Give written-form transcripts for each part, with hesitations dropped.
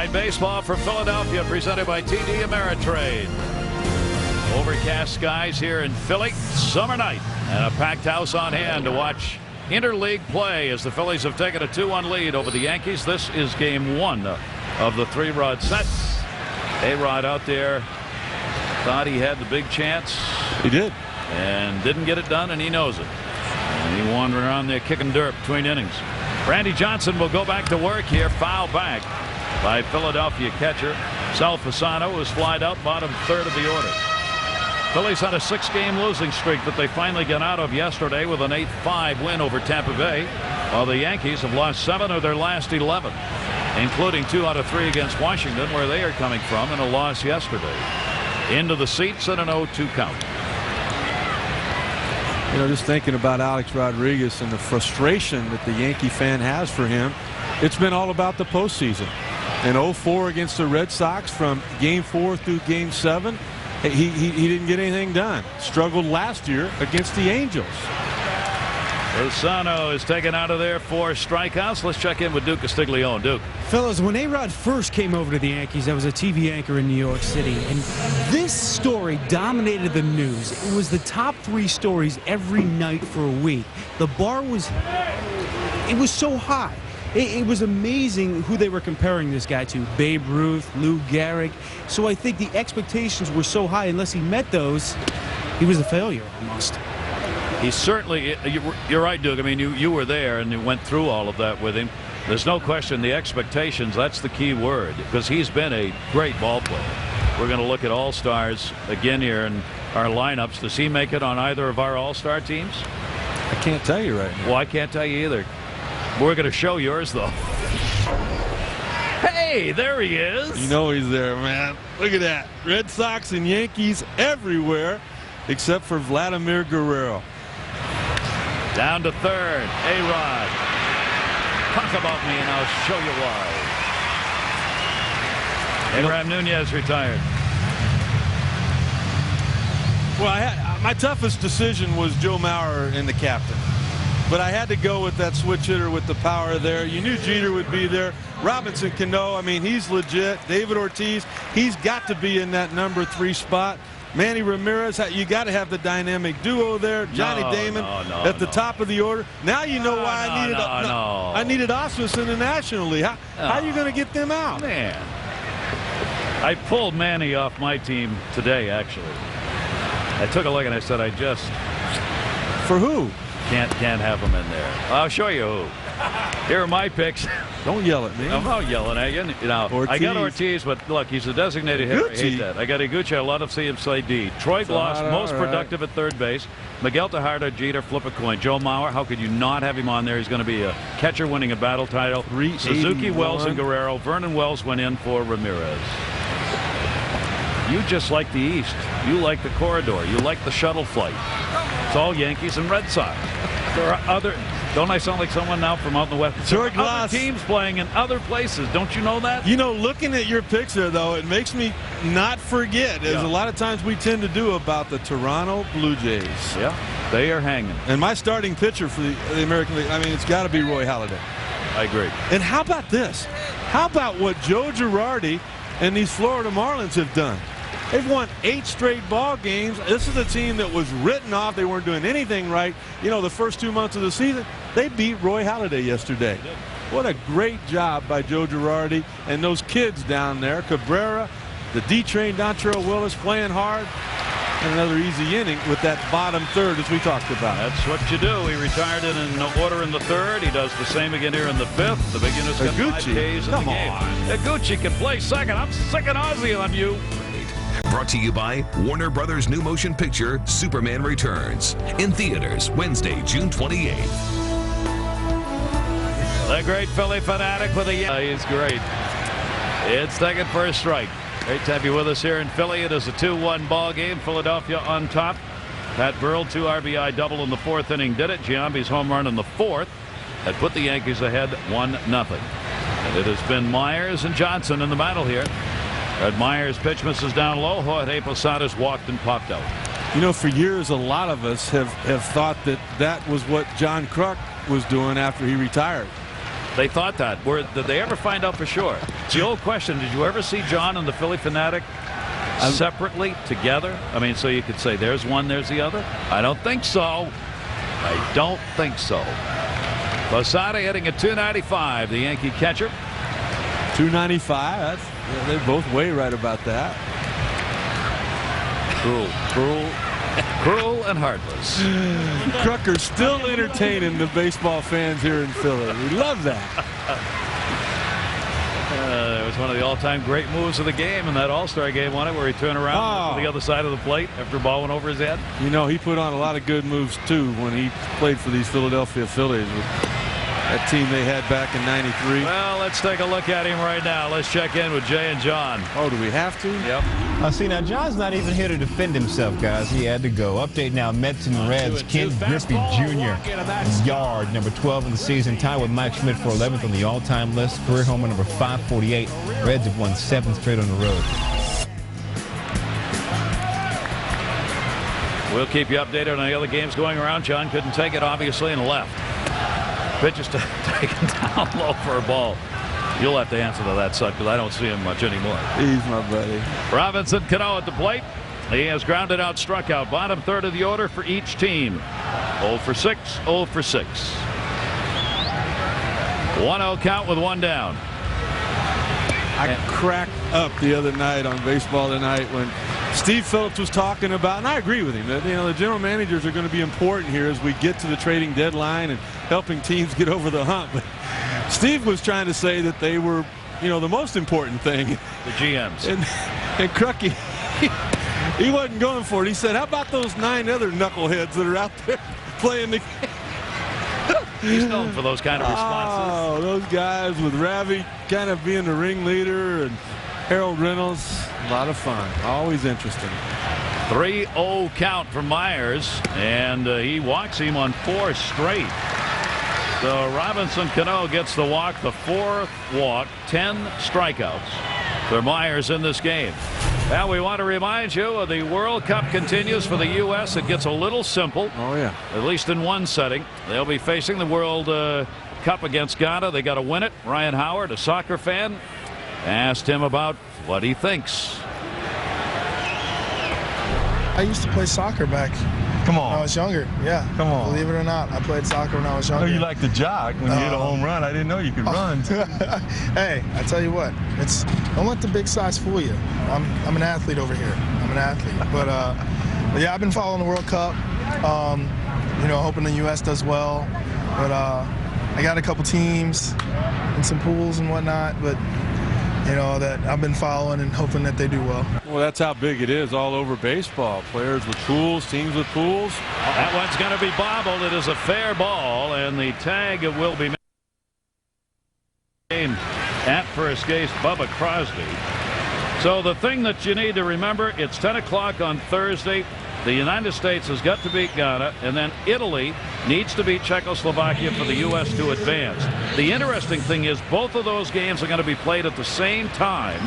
Night Baseball from Philadelphia, presented by TD Ameritrade. Overcast skies here in Philly, summer night, and a packed house on hand to watch interleague play as the Phillies have taken a 2-1 lead over the Yankees. This is game one of the three-rod set. A-Rod out there thought he had the big chance. He did. And didn't get it done, and he knows it. And he wandered around there kicking dirt between innings. Randy Johnson will go back to work here. Foul back by Philadelphia catcher Sal Fasano, was flied out bottom third of the order. Phillies had a 6-game losing streak that they finally got out of yesterday with an 8-5 win over Tampa Bay, while the Yankees have lost 7 of their last 11, including 2 out of 3 against Washington, where they are coming from, and a loss yesterday. Into the seats and an 0-2 count. You know, just thinking about Alex Rodriguez and the frustration that the Yankee fan has for him, it's been all about the postseason. In 0-4 against the Red Sox from Game 4 through Game 7, he didn't get anything done. Struggled last year against the Angels. Fasano is taken out of there for strikeouts. Let's check in with Duke Castiglione. Duke. Fellas, when A-Rod first came over to the Yankees, I was a TV anchor in New York City, and this story dominated the news. It was the top 3 stories every night for a week. The bar was so high. It was amazing who they were comparing this guy to. Babe Ruth, Lou Gehrig. So I think the expectations were so high, unless he met those, he was a failure almost. He certainly, you're right, Duke. I mean, you were there and you went through all of that with him. There's no question the expectations, that's the key word, because he's been a great ball player. We're going to look at All-Stars again here in our lineups. Does he make it on either of our All-Star teams? I can't tell you right now. Well, I can't tell you either. We're going to show yours, though. Hey, there he is. You know he's there, man. Look at that. Red Sox and Yankees everywhere except for Vladimir Guerrero. Down to third. A-Rod. Talk about me and I'll show you why. Abraham Nunez retired. Well, my toughest decision was Joe Mauer and the captain. But I had to go with that switch hitter with the power there. You knew Jeter would be there. Robinson Cano, I mean, he's legit. David Ortiz, he's got to be in that number 3 spot. Manny Ramirez, you got to have the dynamic duo there. Johnny Damon at the top of the order. Now you know why I needed Osmus in the National League. How are you going to get them out? Man, I pulled Manny off my team today, actually. I took a look and I said, For who? Can't have him in there. I'll show you who. Here are my picks. Don't yell at me. I'm not yelling at you. You know, I got Ortiz, but look, he's a designated hitter. I hate that. I got Iguchi. I love to see him say D. Troy Gloss, most productive at third base. Miguel Tejada, Jeter, flip a coin. Joe Mauer, how could you not have him on there? He's going to be a catcher winning a battle title. Suzuki, Wells, and Guerrero. Vernon Wells went in for Ramirez. You just like the East. You like the corridor. You like the shuttle flight. It's all Yankees and Red Sox. There are other. Don't I sound like someone now from out in the West? There are other teams playing in other places. Don't you know that? You know, looking at your picks there, though, it makes me not forget, as a lot of times we tend to do, about the Toronto Blue Jays. Yeah, they are hanging. And my starting pitcher for the American League, I mean, it's got to be Roy Halladay. I agree. And how about this? How about what Joe Girardi and these Florida Marlins have done? They've won 8 straight ball games. This is a team that was written off. They weren't doing anything right. You know, the first 2 months of the season, they beat Roy Halladay yesterday. What a great job by Joe Girardi and those kids down there. Cabrera, the D-Train, Dontrelle Willis playing hard. And another easy inning with that bottom third, as we talked about. That's what you do. He retired in an order in the third. He does the same again here in the 5th. The big unit's got 5 Ks in the game. Iguchi can play second. I'm sick of Ozzy on you. Brought to you by Warner Brothers' new motion picture, Superman Returns. In theaters, Wednesday, June 28th. The great Philly fanatic with a he's great. It's taken for a strike. Great to have you with us here in Philly. It is a 2-1 ball game. Philadelphia on top. Pat Burrell, 2 RBI double in the 4th inning did it. Giambi's home run in the 4th had put the Yankees ahead 1-0. And it has been Myers and Johnson in the battle here. Red Myers' pitch misses down low. Jorge Posadas walked and popped out. You know, for years, a lot of us have thought that was what John Kruk was doing after he retired. They thought that. Did they ever find out for sure? It's the old question. Did you ever see John and the Philly Fanatic separately, together? I mean, so you could say there's one, there's the other? I don't think so. I don't think so. Posada hitting at .295, the Yankee catcher. .295. They're both way right about that. Cruel and heartless. Crucker's still entertaining the baseball fans here in Philly. We love that. It was one of the all-time great moves of the game in that All-Star game, wasn't it, where he turned around to the other side of the plate after a ball went over his head? You know, he put on a lot of good moves, too, when he played for these Philadelphia Phillies. That team they had back in '93. Well, let's take a look at him right now. Let's check in with Jay and John. Oh, do we have to? Yep. See, now, John's not even here to defend himself, guys. He had to go. Update now, Mets and Reds. Ken Griffey Jr. yard, number 12 in the season, tied with Mike Schmidt for 11th on the all-time list. Career homer number 548. Reds have won 7 straight on the road. We'll keep you updated on the other games going around. John couldn't take it, obviously, and left. Pitch is taken down low for a ball. You'll have to answer to that, Sut, because I don't see him much anymore. He's my buddy. Robinson Cano at the plate. He has grounded out, struck out. Bottom third of the order for each team. 0 for 6, 0 for 6. 1-0 count with one down. I cracked up the other night on Baseball Tonight when Steve Phillips was talking about, and I agree with him, that the general managers are going to be important here as we get to the trading deadline and helping teams get over the hump. But Steve was trying to say that they were, the most important thing. The GMs. And Crucky, he wasn't going for it. He said, how about those 9 other knuckleheads that are out there playing the game? He's known for those kind of responses. Oh, those guys with Ravi kind of being the ringleader and Harold Reynolds. A lot of fun. Always interesting. 3-0 count for Myers, and he walks him on 4 straight. So Robinson Cano gets the walk, the 4th walk, 10 strikeouts for Myers in this game. Now we want to remind you the World Cup continues for the U.S. It gets a little simple. Oh, yeah. At least in one setting. They'll be facing the World Cup against Ghana. They got to win it. Ryan Howard, a soccer fan, asked him about what he thinks. I used to play soccer back when I was younger. Yeah. Come on. Believe it or not, I played soccer when I was younger. I know you like to jog. When you hit a home run, I didn't know you could run. Hey, I tell you what, don't let the big size fool you. I'm an athlete over here. I'm an athlete. But yeah, I've been following the World Cup. Hoping the U.S. does well. But I got a couple teams and some pools and whatnot. But that I've been following and hoping that they do well. Well, that's how big it is all over baseball. Players with pools, teams with pools. That one's going to be bobbled. It is a fair ball, and the tag will be made at first base, Bubba Crosby. So the thing that you need to remember, it's 10 o'clock on Thursday. The United States has got to beat Ghana, and then Italy needs to beat Czechoslovakia for the U.S. to advance. The interesting thing is both of those games are going to be played at the same time.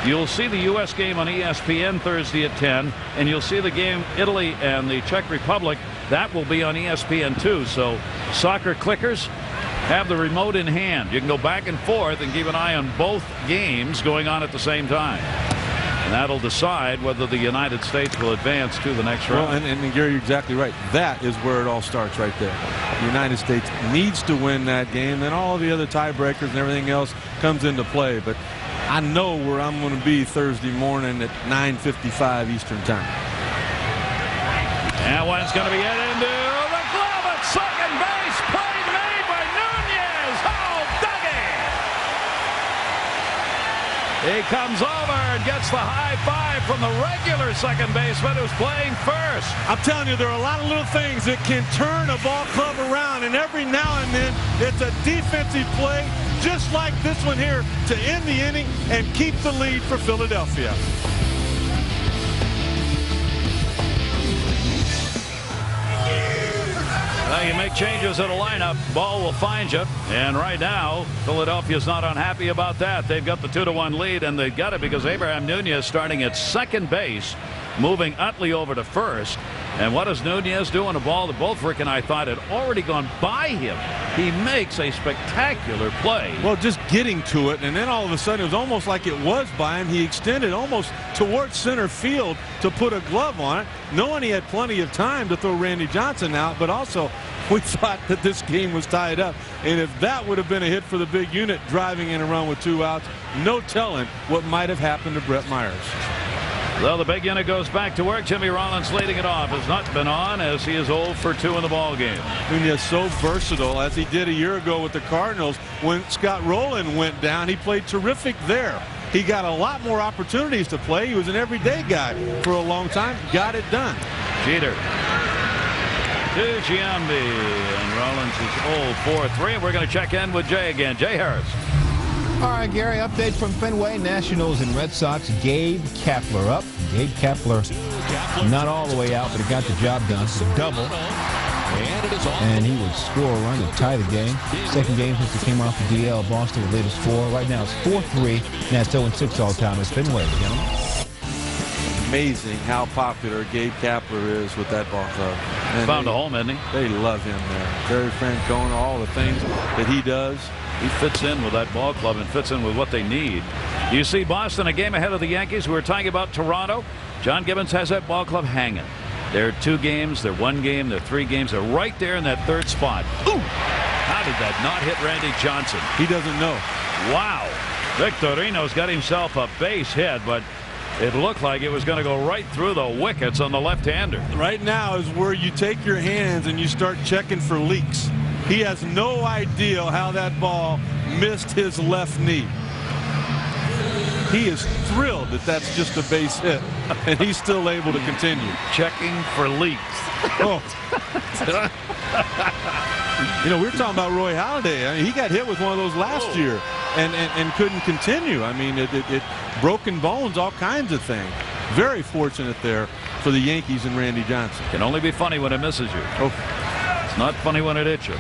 You'll see the U.S. game on ESPN Thursday at 10, and you'll see the game Italy and the Czech Republic. That will be on ESPN too. So soccer clickers, have the remote in hand. You can go back and forth and keep an eye on both games going on at the same time. And that'll decide whether the United States will advance to the next round. Well, and Gary, you're exactly right. That is where it all starts right there. The United States needs to win that game. Then all the other tiebreakers and everything else comes into play. But I know where I'm going to be Thursday morning at 9:55 Eastern time. And one's going to be hit into the glove at second base. Play made by Nunez. Oh, Dougie! He comes over and gets the high five from the regular second baseman who's playing first. I'm telling you, there are a lot of little things that can turn a ball club around, and every now and then it's a defensive play just like this one here to end the inning and keep the lead for Philadelphia. Well, you make changes in a lineup, ball will find you. And right now, Philadelphia's not unhappy about that. They've got the 2-1 lead, and they've got it because Abraham Nunez starting at second base, moving Utley over to first. And what does Nunez do on a ball that both Rick and I thought had already gone by him? He makes a spectacular play. Well, just getting to it, and then all of a sudden it was almost like it was by him. He extended almost towards center field to put a glove on it, knowing he had plenty of time to throw Randy Johnson out, but also we thought that this game was tied up. And if that would have been a hit for the big unit driving in a run with 2 outs, no telling what might have happened to Brett Myers. Well, the big unit goes back to work. Jimmy Rollins leading it off. Has not been on as he is 0 for 2 in the ball game. Nunez so versatile, as he did a year ago with the Cardinals. When Scott Rowland went down, he played terrific there. He got a lot more opportunities to play. He was an everyday guy for a long time. Got it done. Jeter to Giambi, and Rollins is 0 for 3. And we're going to check in with Jay again. Jay Harris. All right, Gary, update from Fenway. Nationals and Red Sox. Gabe Kapler up. Gabe Kapler not all the way out, but he got the job done. It's a double. And he would score a run to tie the game. Second game since he came off the DL. Boston would lead us 4. Right now it's 4-3. And that's 0-6 all time at Fenway, gentlemen. Amazing how popular Gabe Kapler is with that ball club. And Found a home, isn't he? They love him there. Terry Francona, all the things that he does. He fits in with that ball club and fits in with what they need. You see Boston a game ahead of the Yankees. We were talking about Toronto. John Gibbons has that ball club hanging. They're 2 games, they're 1 game, they're 3 games. They're right there in that 3rd spot. Ooh! How did that not hit Randy Johnson? He doesn't know. Wow. Victorino's got himself a base hit, but it looked like it was going to go right through the wickets on the left-hander. Right now is where you take your hands and you start checking for leaks. He has no idea how that ball missed his left knee. He is thrilled that that's just a base hit, and he's still able to continue. Checking for leaks. Oh. You know, we were talking about Roy Halladay. I mean, he got hit with one of those last year and couldn't continue. I mean, it broken bones, all kinds of things. Very fortunate there for the Yankees and Randy Johnson. Can only be funny when it misses you. Oh. It's not funny when it hits you.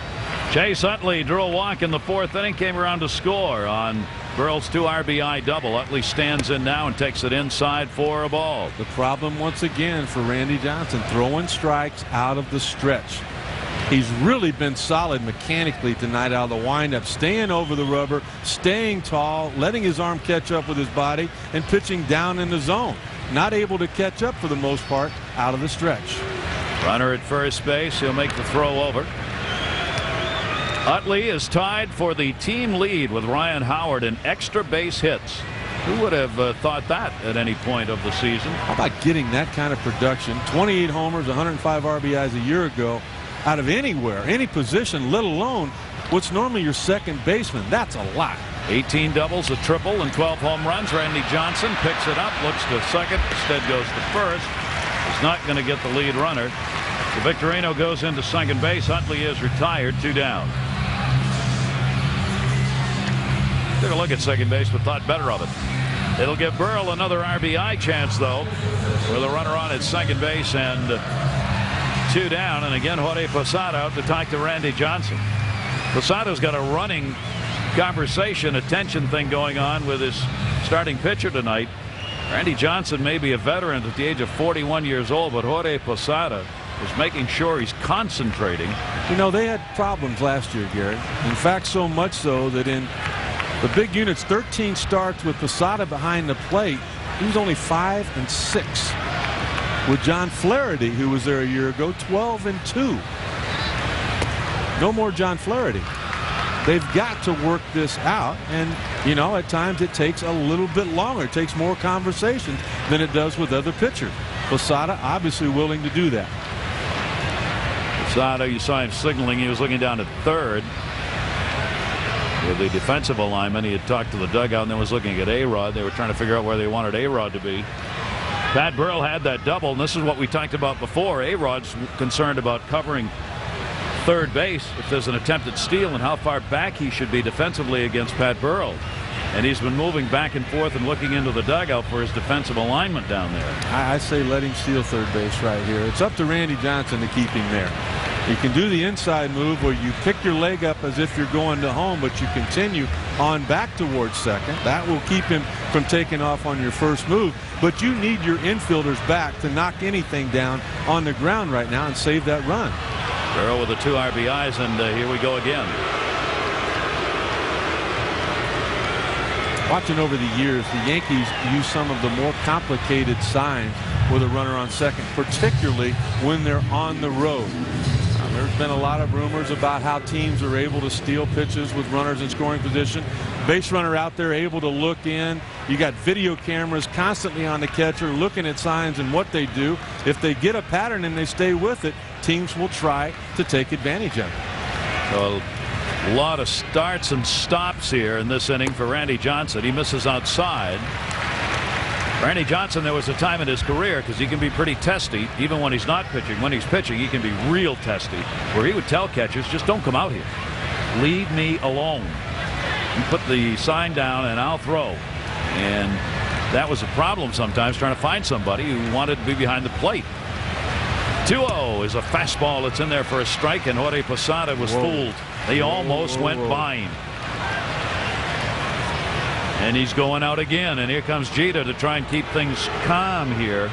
Chase Utley drew a walk in the 4th inning, came around to score on Burrell's 2 RBI double. Utley stands in now and takes it inside for a ball. The problem once again for Randy Johnson, throwing strikes out of the stretch. He's really been solid mechanically tonight out of the windup, staying over the rubber, staying tall, letting his arm catch up with his body, and pitching down in the zone. Not able to catch up for the most part out of the stretch. Runner at first base. He'll make the throw over. Utley is tied for the team lead with Ryan Howard in extra base hits. Who would have thought that at any point of the season? How about getting that kind of production? 28 homers, 105 RBIs a year ago, out of anywhere, any position, let alone what's normally your second baseman. That's a lot. 18 doubles, a triple, and 12 home runs. Randy Johnson picks it up, looks to second, instead goes to first. He's not going to get the lead runner. So Victorino goes into second base. Utley is retired, 2 down. Took a look at second base, but thought better of it. It'll give Burrell another RBI chance, though, with a runner on at second base and 2 down. And again, Jorge Posada out to talk to Randy Johnson. Posada's got a running conversation, attention thing going on with his starting pitcher tonight. Randy Johnson may be a veteran at the age of 41 years old, but Jorge Posada is making sure he's concentrating. You know, they had problems last year, Gary. In fact, so much so that in the big unit's 13 starts with Posada behind the plate, he was only 5-6. With John Flaherty, who was there a year ago, 12-2. No more John Flaherty. They've got to work this out, and you know, at times it takes a little bit longer. It takes more conversation than it does with other pitchers. Posada obviously willing to do that. Posada, you saw him signaling. He was looking down at third with the defensive alignment. He had talked to the dugout and then was looking at A-Rod. They were trying to figure out where they wanted A-Rod to be. Pat Burrell had that double, and this is what we talked about before. A-Rod's concerned about covering third base if there's an attempted steal and how far back he should be defensively against Pat Burrell. And he's been moving back and forth and looking into the dugout for his defensive alignment down there. I say let him steal third base right here. It's up to Randy Johnson to keep him there. You can do the inside move where you pick your leg up as if you're going to home, but you continue on back towards second. That will keep him from taking off on your first move. But you need your infielders back to knock anything down on the ground right now and save that run. Burrell with the 2 RBIs, and here we go again. Watching over the years, the Yankees use some of the more complicated signs with a runner on second, particularly when they're on the road. There's been a lot of rumors about how teams are able to steal pitches with runners in scoring position. Base runner out there able to look in. You got video cameras constantly on the catcher looking at signs and what they do. If they get a pattern and they stay with it, teams will try to take advantage of it. So a lot of starts and stops here in this inning for Randy Johnson. He misses outside. Randy Johnson, there was a time in his career, because he can be pretty testy even when he's not pitching. When he's pitching, he can be real testy, where he would tell catchers, just don't come out here. Leave me alone. You put the sign down and I'll throw. And that was a problem sometimes, trying to find somebody who wanted to be behind the plate. 2-0 is a fastball that's in there for a strike, and Jorge Posada was fooled. He almost went blind. And he's going out again, and here comes Jeter to try and keep things calm here.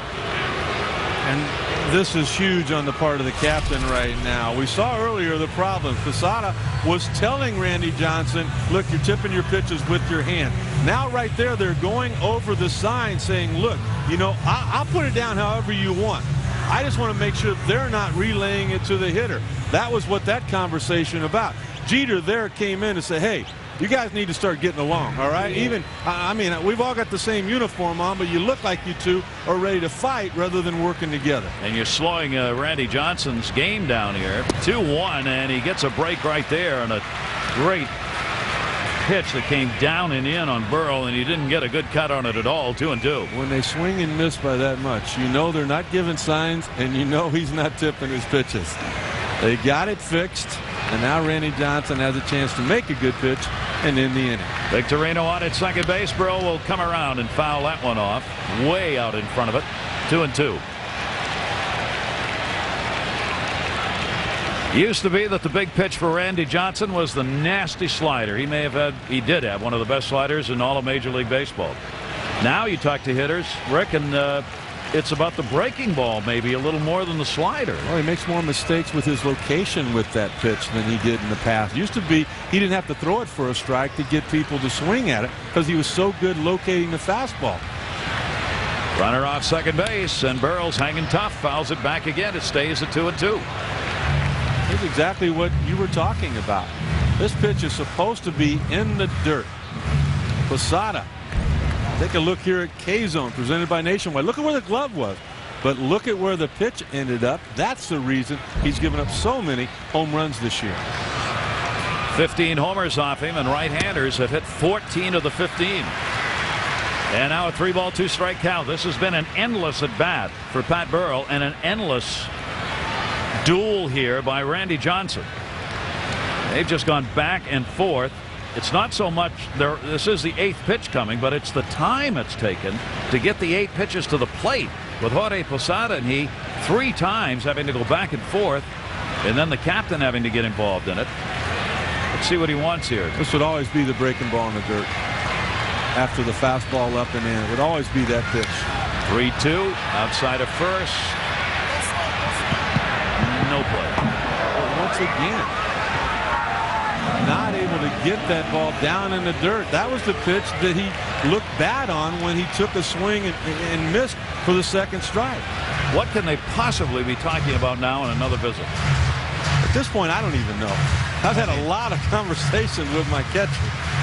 And this is huge on the part of the captain right now. We saw earlier the problem. Posada was telling Randy Johnson, look, you're tipping your pitches with your hand. Now right there, they're going over the sign saying, look, you know, I'll put it down however you want. I just want to make sure they're not relaying it to the hitter. That was what that conversation about. Jeter there came in and said, hey, you guys need to start getting along, all right? Even, I mean, we've all got the same uniform on, but you look like you two are ready to fight rather than working together. And you're slowing Randy Johnson's game down here. 2-1, and he gets a break right there, and a great pitch that came down and in on Burrell, and he didn't get a good cut on it at all. 2-2. When they swing and miss by that much, you know they're not giving signs, and you know he's not tipping his pitches. They got it fixed, and now Randy Johnson has a chance to make a good pitch and end the inning. Victorino on at second base. Burrell will come around and foul that one off, way out in front of it. 2-2. Used to be that the big pitch for Randy Johnson was the nasty slider. He did have one of the best sliders in all of Major League Baseball. Now you talk to hitters, Rick, and it's about the breaking ball maybe a little more than the slider. Well, he makes more mistakes with his location with that pitch than he did in the past. Used to be he didn't have to throw it for a strike to get people to swing at it because he was so good locating the fastball. Runner off second base, and Burrell's hanging tough, fouls it back again. It stays at 2-2. Here's exactly what you were talking about. This pitch is supposed to be in the dirt. Posada. Take a look here at K-Zone presented by Nationwide. Look at where the glove was, but look at where the pitch ended up. That's the reason he's given up so many home runs this year. 15 homers off him, and right-handers have hit 14 of the 15. And now a 3-ball, 2-strike count. This has been an endless at bat for Pat Burrell, and an endless duel here by Randy Johnson. They've just gone back and forth. It's not so much this is the 8th pitch coming, but it's the time it's taken to get the 8 pitches to the plate, with Jorge Posada and he 3 times having to go back and forth, and then the captain having to get involved in it. Let's see what he wants here. This would always be the breaking ball in the dirt. After the fastball up and in, it would always be that pitch. 3-2 outside of first. No play. But once again, not able to get that ball down in the dirt. That was the pitch that he looked bad on when he took a swing and missed for the second strike. What can they possibly be talking about now in another visit? At this point, I don't even know. I've had a lot of conversations with my catcher.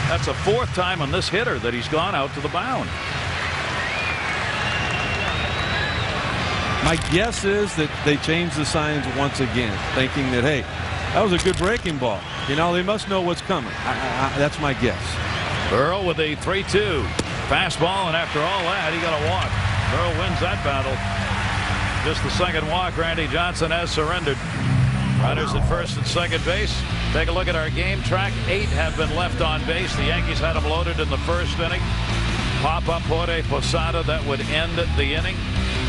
That's the 4th time on this hitter that he's gone out to the mound. My guess is that they changed the signs once again, thinking that, hey, that was a good breaking ball. You know, they must know what's coming. That's my guess. Burrell with a 3-2 fastball, and after all that, he got a walk. Burrell wins that battle. Just the second walk. Randy Johnson has surrendered. Runners at first and second base. Take a look at our game track. 8 have been left on base. The Yankees had them loaded in the first inning. Pop up Jorge Posada, that would end the inning.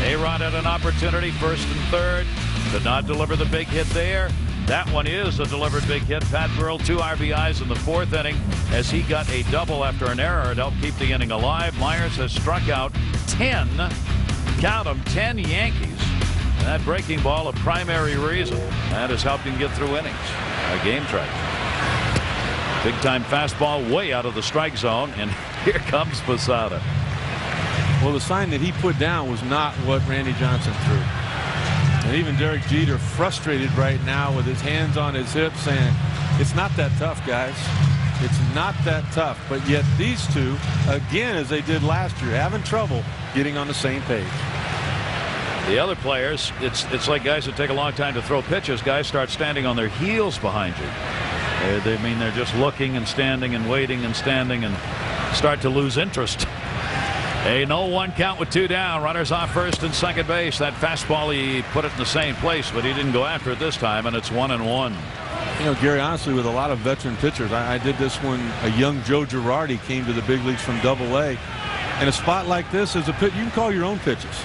A-Rod had an opportunity, first and third. Could not deliver the big hit there. That one is a delivered big hit. Pat Burrell 2 RBIs in the 4th inning as he got a double after an error to help keep the inning alive. Myers has struck out 10, count them, 10 Yankees. And that breaking ball a primary reason. That has helped him get through innings. A game track. Big time fastball way out of the strike zone, and here comes Posada. Well, the sign that he put down was not what Randy Johnson threw. And even Derek Jeter frustrated right now with his hands on his hips saying, it's not that tough, guys. It's not that tough. But yet these two, again, as they did last year, having trouble getting on the same page. The other players, it's like guys that take a long time to throw pitches. Guys start standing on their heels behind you. They're just looking and standing and waiting and standing and start to lose interest. A 0-1 count with 2 down. Runners off first and second base. That fastball, he put it in the same place, but he didn't go after it this time, and it's 1-1. You know, Gary, honestly, with a lot of veteran pitchers, I did this when a young Joe Girardi came to the big leagues from Double-A. In a spot like this, as a pitcher, you can call your own pitches.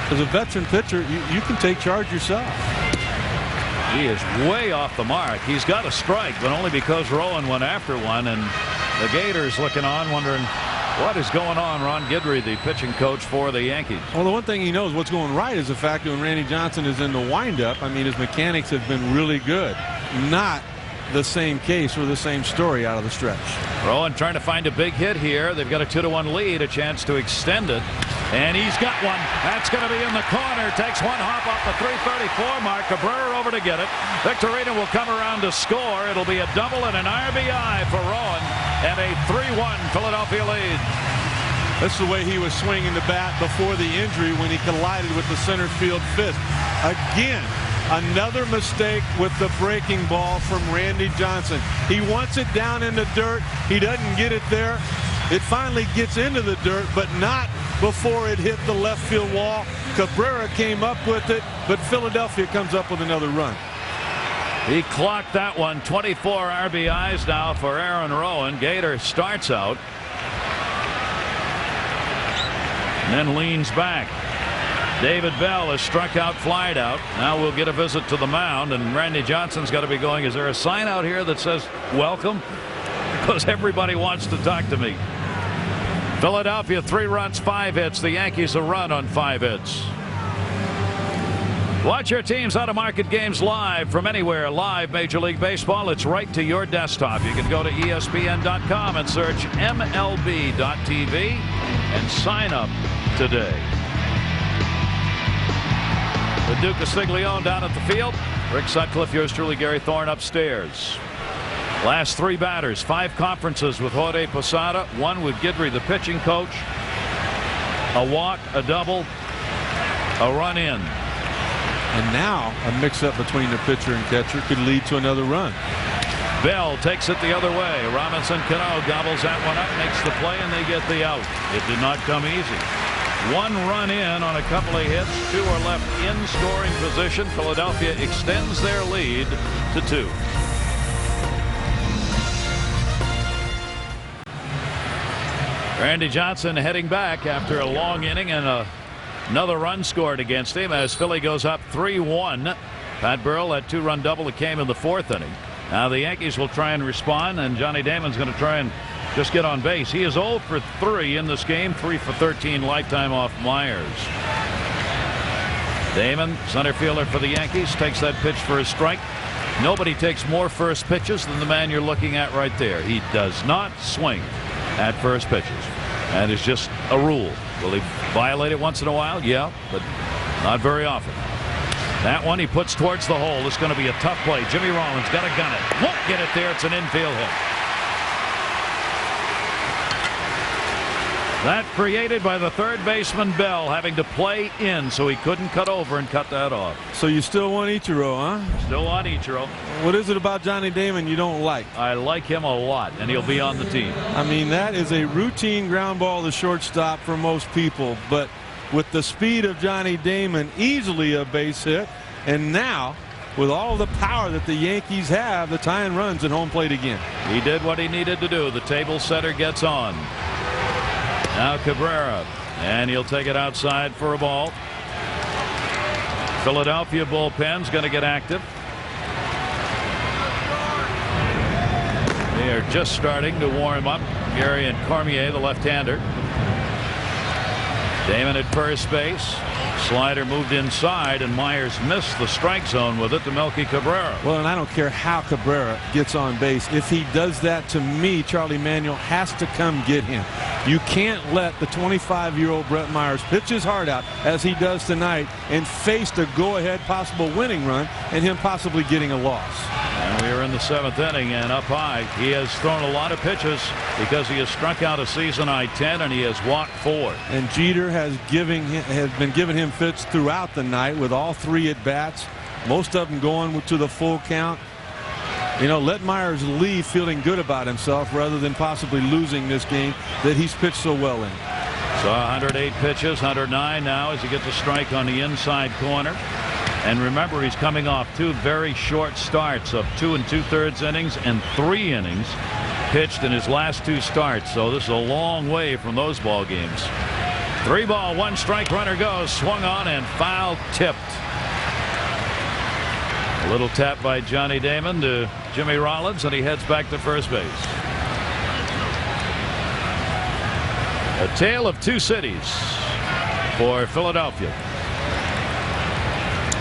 As a veteran pitcher, you can take charge yourself. He is way off the mark. He's got a strike, but only because Rowan went after one, and the Gators looking on, wondering what is going on. Ron Guidry, the pitching coach for the Yankees. Well, the one thing he knows what's going right is the fact that when Randy Johnson is in the windup, I mean, his mechanics have been really good. Not the same case or the same story out of the stretch. Rowan trying to find a big hit here. They've got a 2-1 lead, a chance to extend it. And he's got one. That's going to be in the corner. Takes one hop off the 334 mark. Cabrera over to get it. Victorino will come around to score. It'll be a double and an RBI for Rowan. And a 3-1 Philadelphia lead. That's the way he was swinging the bat before the injury when he collided with the center field fist. Again, another mistake with the breaking ball from Randy Johnson. He wants it down in the dirt. He doesn't get it there. It finally gets into the dirt, but not before it hit the left field wall. Cabrera came up with it, but Philadelphia comes up with another run. He clocked that one. 24 RBIs now for Aaron Rowan. Gator starts out and then leans back. David Bell has struck out, flied out. Now we'll get a visit to the mound, and Randy Johnson's got to be going, is there a sign out here that says welcome? Because everybody wants to talk to me. Philadelphia 3 runs, 5 hits. The Yankees a run on 5 hits. Watch your team's out-of-market games live from anywhere. Live Major League Baseball. It's right to your desktop. You can go to ESPN.com and search MLB.tv and sign up today. With Duke Castiglione down at the field. Rick Sutcliffe, yours truly, Gary Thorne upstairs. Last 3 batters, 5 conferences with Jorge Posada, 1 with Guidry, the pitching coach. A walk, a double, a run in. And now a mix-up between the pitcher and catcher could lead to another run. Bell takes it the other way. Robinson Cano gobbles that one up, makes the play, and they get the out. It did not come easy. 1 run in on a couple of hits. 2 are left in scoring position. Philadelphia extends their lead to 2. Randy Johnson heading back after a long inning and another run scored against him as Philly goes up 3-1. Pat Burrell, that 2-run double that came in the 4th inning. Now the Yankees will try and respond, and Johnny Damon's going to try and just get on base. He is 0 for 3 in this game, 3 for 13 lifetime off Myers. Damon, center fielder for the Yankees, takes that pitch for a strike. Nobody takes more first pitches than the man you're looking at right there. He does not swing at first pitches. And it's just a rule. Will he violate it once in a while? Yeah, but not very often. That one he puts towards the hole. It's going to be a tough play. Jimmy Rollins got to gun it. Won't get it there. It's an infield hit. That created by the third baseman Bell having to play in, so he couldn't cut over and cut that off. So you still want Ichiro, huh? Still on Ichiro. What is it about Johnny Damon you don't like? I like him a lot, and he'll be on the team. I mean, that is a routine ground ball to shortstop for most people, but with the speed of Johnny Damon, easily a base hit. And now, with all of the power that the Yankees have, the tying runs at home plate again. He did what he needed to do. The table setter gets on. Now Cabrera, and he'll take it outside for a ball. Philadelphia bullpen's going to get active. They're just starting to warm up. Gary and Cormier, the left-hander. Damon at first base. Slider moved inside, and Myers missed the strike zone with it to Melky Cabrera. Well, and I don't care how Cabrera gets on base. If he does that, to me, Charlie Manuel has to come get him. You can't let the 25-year-old Brett Myers pitch his heart out as he does tonight and face the go-ahead possible winning run and him possibly getting a loss. And we are in the 7th inning, and up high, he has thrown a lot of pitches because he has struck out a season-high 10 and he has walked 4. And Jeter has been giving him fits throughout the night with all 3 at bats, most of them going to the full count. You know, let Myers leave feeling good about himself rather than possibly losing this game that he's pitched so well in. So 108 pitches, 109 now as he gets a strike on the inside corner. And remember, he's coming off 2 very short starts of 2 2/3 innings and 3 innings pitched in his last 2 starts. So this is a long way from those ball games. 3 ball, 1 strike, runner goes, swung on and foul tipped. A little tap by Johnny Damon to Jimmy Rollins, and he heads back to first base. A tale of 2 cities for Philadelphia.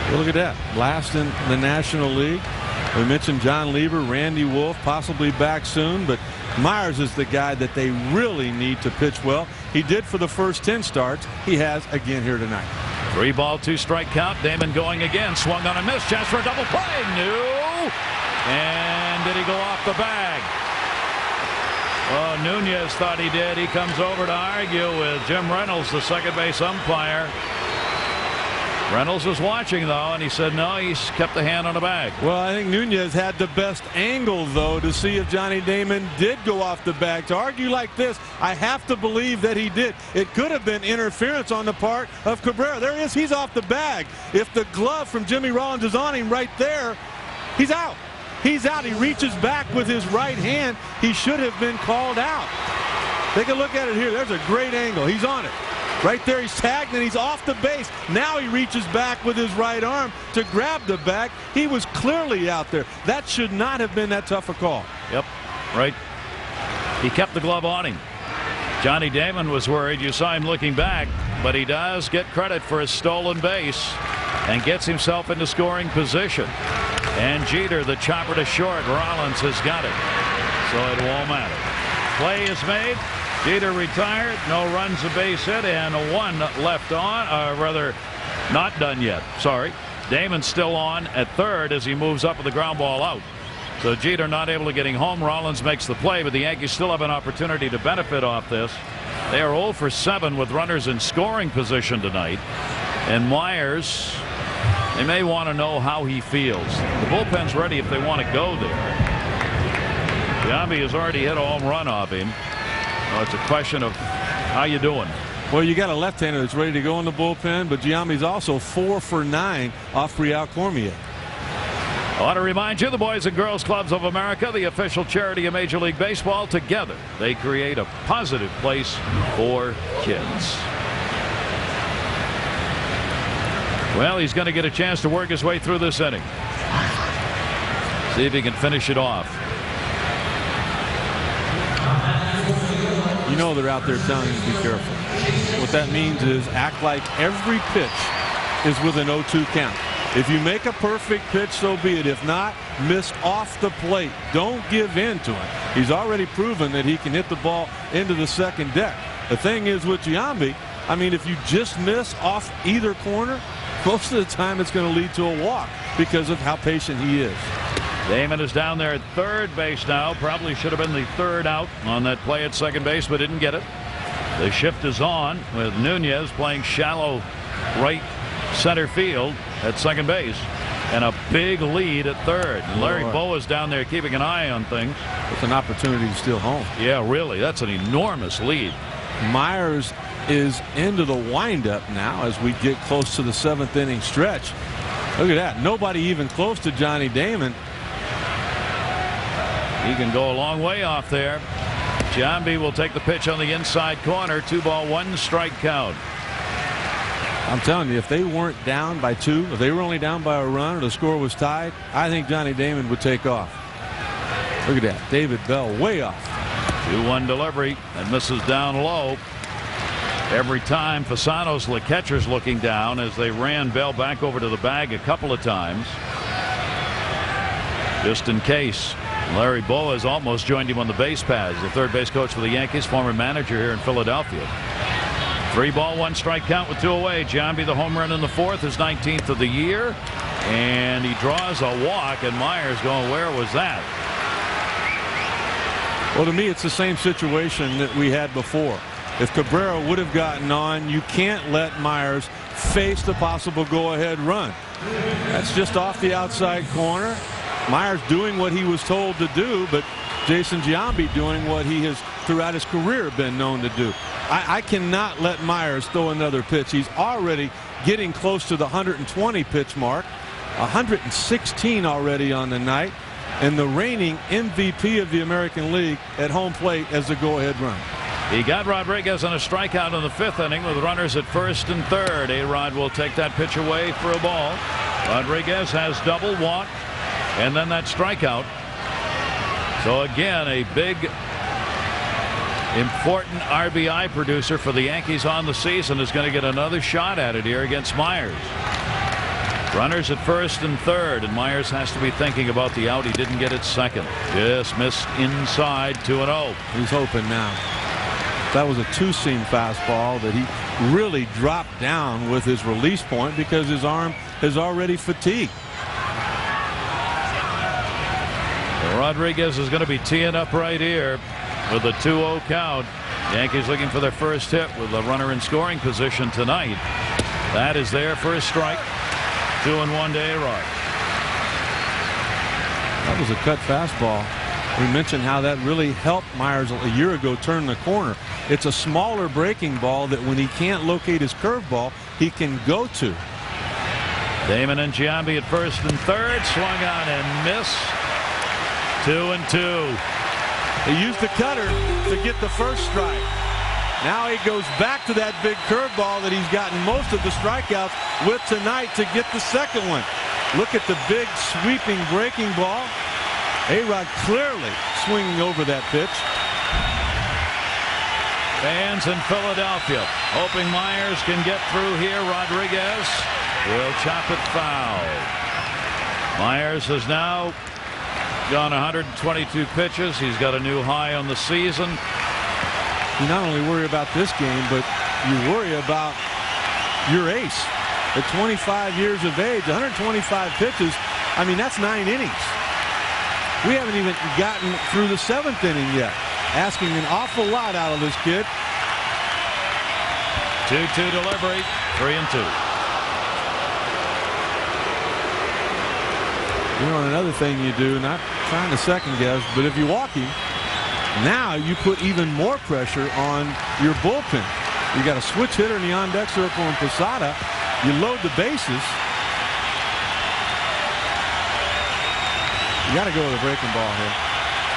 Well, look at that. Last in the National League. We mentioned John Lieber, Randy Wolf, possibly back soon, but Myers is the guy that they really need to pitch well. He did for the first 10 starts. He has again here tonight. 3 ball, 2 strike count. Damon going again. Swung on a miss. Chance for a double play. No. And did he go off the bag? Oh, Nunez thought he did. He comes over to argue with Jim Reynolds, the second base umpire. Reynolds was watching, though, and he said no, he's kept the hand on the bag. Well, I think Nunez had the best angle, though, to see if Johnny Damon did go off the bag. To argue like this, I have to believe that he did. It could have been interference on the part of Cabrera. There he is. He's off the bag. If the glove from Jimmy Rollins is on him right there, he's out. He's out. He reaches back with his right hand. He should have been called out. Take a look at it here. There's a great angle. He's on it. Right there, he's tagged and he's off the base. Now he reaches back with his right arm to grab the bag. He was clearly out there. That should not have been that tough a call. Yep, right. He kept the glove on him. Johnny Damon was worried. You saw him looking back, but he does get credit for his stolen base and gets himself into scoring position. And Jeter, the chopper to short. Rollins has got it, so it won't matter. Play is made. Jeter retired, no runs, a base hit, and 1 left on, or rather not done yet. Sorry. Damon's still on at third as he moves up with the ground ball out. So Jeter not able to getting home. Rollins makes the play, but the Yankees still have an opportunity to benefit off this. They are 0 for 7 with runners in scoring position tonight. And Myers, they may want to know how he feels. The bullpen's ready if they want to go there. Giambi has already hit a home run off him. Well, it's a question of how you doing. Well, you got a left-hander that's ready to go in the bullpen, but Giambi's also 4 for 9 off Real Cormier. I want to remind you, the Boys and Girls Clubs of America, the official charity of Major League Baseball, together they create a positive place for kids. Well, he's going to get a chance to work his way through this inning. See if he can finish it off. You know they're out there telling you to be careful. What that means is act like every pitch is with an 0-2 count. If you make a perfect pitch, so be it. If not, miss off the plate. Don't give in to him. He's already proven that he can hit the ball into the second deck. The thing is with Giambi, I mean, if you just miss off either corner, most of the time it's going to lead to a walk because of how patient he is. Damon is down there at third base now. Probably should have been the third out on that play at second base, but didn't get it. The shift is on with Nunez playing shallow right center field at second base, and a big lead at third. Larry Bowa is down there keeping an eye on things. It's an opportunity to steal home. Yeah, really. That's an enormous lead. Myers is into the windup now as we get close to the 7th inning stretch. Look at that. Nobody even close to Johnny Damon. He can go a long way off there. Giambi will take the pitch on the inside corner. 2 ball, 1 strike count. I'm telling you, if they weren't down by 2, if they were only down by a run or the score was tied, I think Johnny Damon would take off. Look at that. David Bell way off. 2-1 delivery and misses down low. Every time Fasano's the catcher's looking down as they ran Bell back over to the bag a couple of times. Just in case. Larry Boas almost joined him on the base paths. The third base coach for the Yankees, former manager here in Philadelphia. 3-ball, 1-strike count with 2 away. Giambi, the home run in the fourth, his 19th of the year. And he draws a walk, and Myers going, where was that? Well, to me, it's the same situation that we had before. If Cabrera would have gotten on, you can't let Myers face the possible go-ahead run. That's just off the outside corner. Myers doing what he was told to do, but Jason Giambi doing what he has throughout his career been known to do. I cannot let Myers throw another pitch. He's already getting close to the 120 pitch mark. 116 already on the night, and the reigning MVP of the American League at home plate as the go-ahead run. He got Rodriguez on a strikeout in the 5th inning with runners at first and third. A-Rod will take that pitch away for a ball. Rodriguez has double, walk, and then that strikeout. So again, a big, important RBI producer for the Yankees on the season is going to get another shot at it here against Myers. Runners at first and third, and Myers has to be thinking about the out. He didn't get it second. Just missed inside, 2-0. He's hoping now. That was a two-seam fastball that he really dropped down with his release point because his arm is already fatigued. Rodriguez is going to be teeing up right here with a 2-0 count. Yankees looking for their first hit with a runner in scoring position tonight. That is there for a strike. 2-1 to A-Rod. That was a cut fastball. We mentioned how that really helped Myers a year ago turn the corner. It's a smaller breaking ball that when he can't locate his curveball, he can go to. Damon and Giambi at first and third. Swung on and missed. 2-2. He used the cutter to get the first strike. Now he goes back to that big curveball that he's gotten most of the strikeouts with tonight to get the second one. Look at the big sweeping breaking ball. A-Rod clearly swinging over that pitch. Fans in Philadelphia hoping Myers can get through here. Rodriguez will chop it foul. Myers has now gone 122 pitches. He's got a new high on the season. You not only worry about this game, but you worry about your ace. At 25 years of age, 125 pitches, I mean, that's 9 innings. We haven't even gotten through the 7th inning yet. Asking an awful lot out of this kid. 2-2 delivery, 3-2. You know, another thing you do, not trying to second guess, but if you walk him, now you put even more pressure on your bullpen. You got a switch hitter in the on-deck circle in Posada. You load the bases. You got to go with a breaking ball here.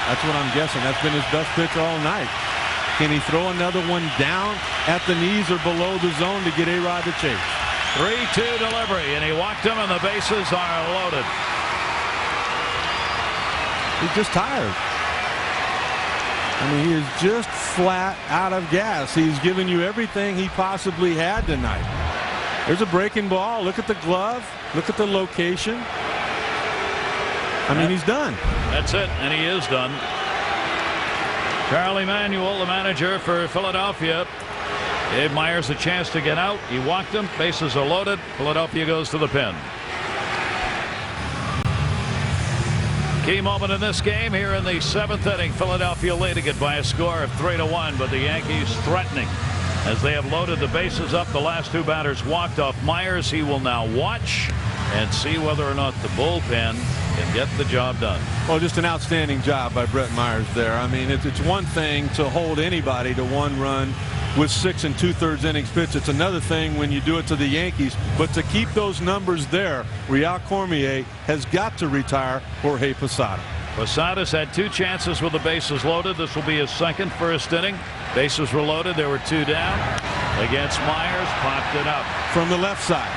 That's what I'm guessing. That's been his best pitch all night. Can he throw another one down at the knees or below the zone to get A-Rod to chase? 3-2 delivery, and he walked him, and the bases are loaded. He's just tired. I mean, he is just flat out of gas. He's given you everything he possibly had tonight. There's a breaking ball. Look at the glove. Look at the location. I mean, he's done. That's it, and he is done. Charlie Manuel, the manager for Philadelphia, gave Myers a chance to get out. He walked him. Bases are loaded. Philadelphia goes to the pen. Key moment in this game here in the 7th inning. Philadelphia leading it by a score of 3-1, but the Yankees threatening as they have loaded the bases up. The last 2 batters walked off Myers. He will now watch and see whether or not the bullpen can get the job done. Well, just an outstanding job by Brett Myers there. I mean, it's one thing to hold anybody to 1 run with 6 2/3 innings pitched. It's another thing when you do it to the Yankees. But to keep those numbers there, Real Cormier has got to retire Jorge Posada. Posada's had 2 chances with the bases loaded. This will be his second first inning. Bases were loaded. There were 2 down. Against Myers, popped it up. From the left side.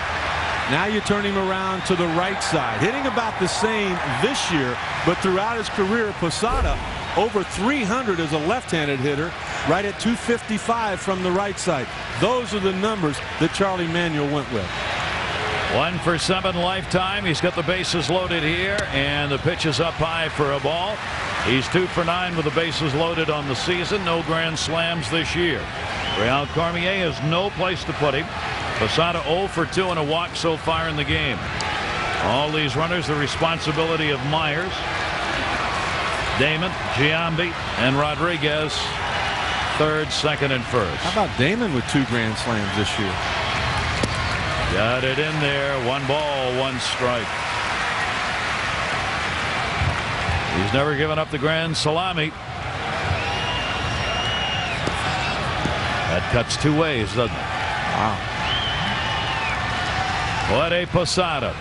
Now you turn him around to the right side. Hitting about the same this year, but throughout his career, Posada over 300 as a left-handed hitter, right at 255 from the right side. Those are the numbers that Charlie Manuel went with. 1 for 7 lifetime. He's got the bases loaded here, and the pitch is up high for a ball. He's 2 for 9 with the bases loaded on the season. No grand slams this year. Real Cormier has no place to put him. Posada 0 for 2 and a walk so far in the game. All these runners the responsibility of Myers, Damon, Giambi, and Rodriguez. Third, second, and first. How about Damon with 2 grand slams this year? Got it in there. 1 ball, 1 strike. He's never given up the grand salami. That cuts 2 ways, doesn't it? Wow. What a Posada.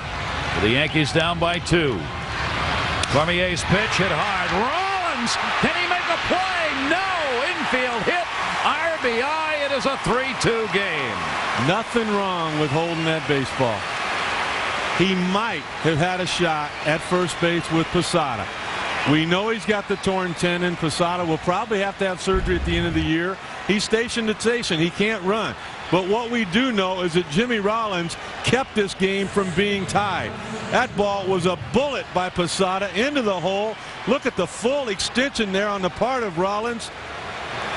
The Yankees down by 2. Cormier's pitch hit hard. Rollins, can he make a play? No. Infield hit. RBI. It is a 3-2 game. Nothing wrong with holding that baseball. He might have had a shot at first base with Posada. We know he's got the torn tendon. Posada will probably have to have surgery at the end of the year. He's station to station. He can't run. But what we do know is that Jimmy Rollins kept this game from being tied. That ball was a bullet by Posada into the hole. Look at the full extension there on the part of Rollins.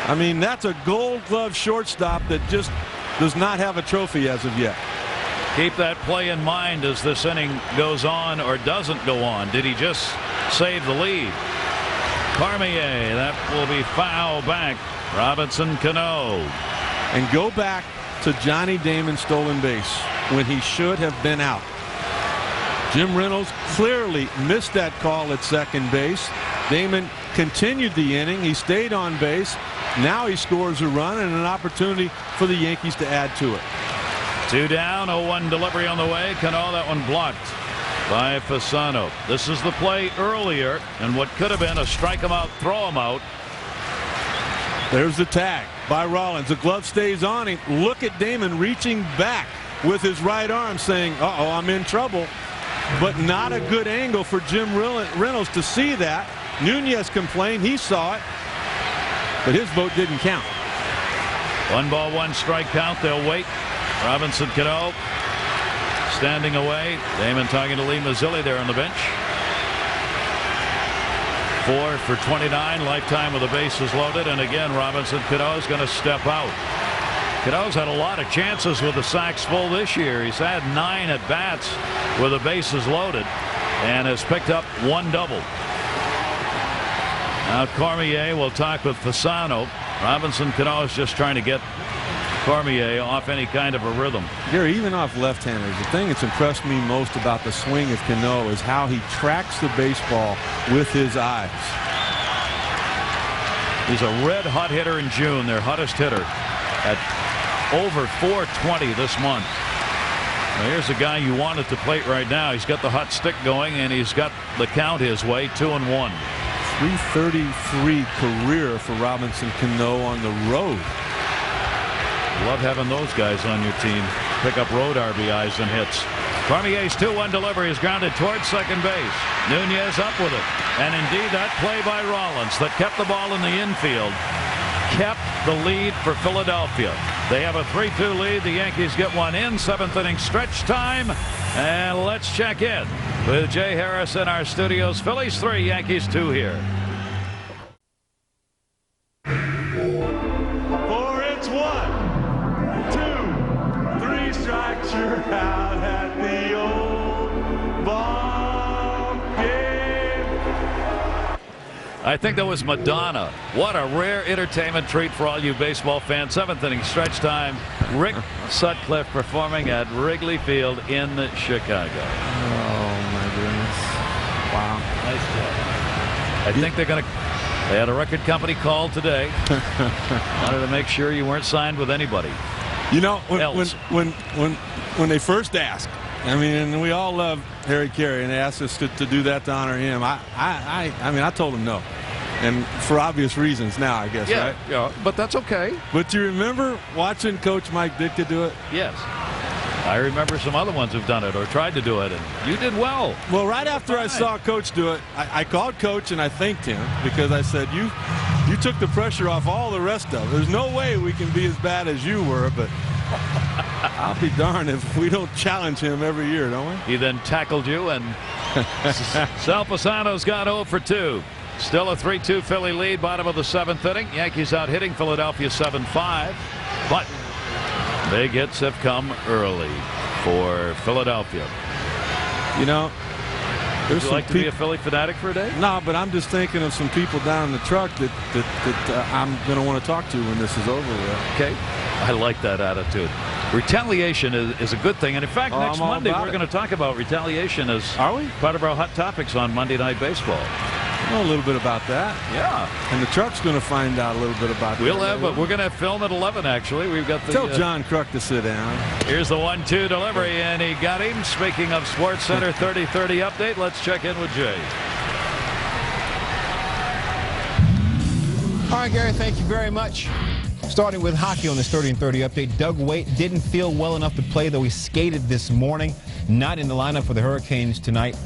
I mean, that's a Gold Glove shortstop that just does not have a trophy as of yet. Keep that play in mind as this inning goes on or doesn't go on. Did he just save the lead? Cormier, that will be foul back. Robinson Cano. And go back to Johnny Damon's stolen base when he should have been out. Jim Reynolds clearly missed that call at second base. Damon continued the inning. He stayed on base. Now he scores a run and an opportunity for the Yankees to add to it. 2 down, 0-1 delivery on the way. Cano, that one blocked by Fasano. This is the play earlier and what could have been a strike him out, throw him out. There's the tag by Rollins. The glove stays on him. Look at Damon reaching back with his right arm saying, uh-oh, I'm in trouble. But not a good angle for Jim Reynolds to see that. Nunez complained. He saw it. But his vote didn't count. 1 ball, 1 strike count. They'll wait. Robinson Cano standing away. Damon talking to Lee Mazzilli there on the bench. 4 for 29 lifetime with the bases loaded, and again Robinson Cano is going to step out. Cano's had a lot of chances with the sacks full this year. He's had 9 at bats with the bases loaded and has picked up 1 double. Now Cormier will talk with Fasano. Robinson Cano is just trying to get Cormier off any kind of a rhythm. Gary, even off left-handers, the thing that's impressed me most about the swing of Cano is how he tracks the baseball with his eyes. He's a red-hot hitter in June, their hottest hitter at over 420 this month. Now here's a guy you want at the plate right now. He's got the hot stick going, and he's got the count his way, 2-1. 333 career for Robinson Cano on the road. Love having those guys on your team. Pick up road RBIs and hits. Cormier's 2-1 delivery is grounded towards second base. Nunez up with it. And indeed that play by Rollins that kept the ball in the infield kept the lead for Philadelphia. They have a 3-2 lead. The Yankees get one in. 7th inning stretch time. And let's check in with Jay Harris in our studios. Phillies 3, Yankees 2 here. You're out at the old ball game. I think that was Madonna. What a rare entertainment treat for all you baseball fans. 7th inning stretch time. Rick Sutcliffe performing at Wrigley Field in Chicago. Oh my goodness. Wow. Nice job. I think they're going to. They had a record company call today. Wanted to make sure you weren't signed with anybody. You know, when they first asked, I mean, and we all love Harry Carey, and they asked us to do that to honor him. I mean, I told him no, and for obvious reasons now, I guess, right? Yeah, but that's okay. But you remember watching Coach Mike Ditka do it? Yes. I remember some other ones who've done it or tried to do it, and you did well. Well, right after I saw Coach do it, I called Coach and I thanked him because I said, you took the pressure off all the rest of it. There's no way we can be as bad as you were, but I'll be darned if we don't challenge him every year, don't we? He then tackled you, and Sal Pisano's got 0 for 2. Still a 3-2 Philly lead, bottom of the 7th inning. Yankees out hitting Philadelphia 7-5, but big hits have come early for Philadelphia. You know, would you like to be a Philly fanatic for a day? No, but I'm just thinking of some people down in the truck that I'm going to want to talk to when this is over with. Okay, I like that attitude. Retaliation is a good thing, and in fact, next Monday we're going to talk about retaliation as part of our hot topics on Monday Night Baseball. I know a little bit about that. Yeah. And the truck's going to find out a little bit about that. We're going to have film at 11, actually. We've got the... Tell John Kruk to sit down. Here's the 1-2 delivery, and he got him. Speaking of Sports Center 30-30 update, let's check in with Jay. All right, Gary, thank you very much. Starting with hockey on this 30-30 update, Doug Waite didn't feel well enough to play, though he skated this morning. Not in the lineup for the Hurricanes tonight.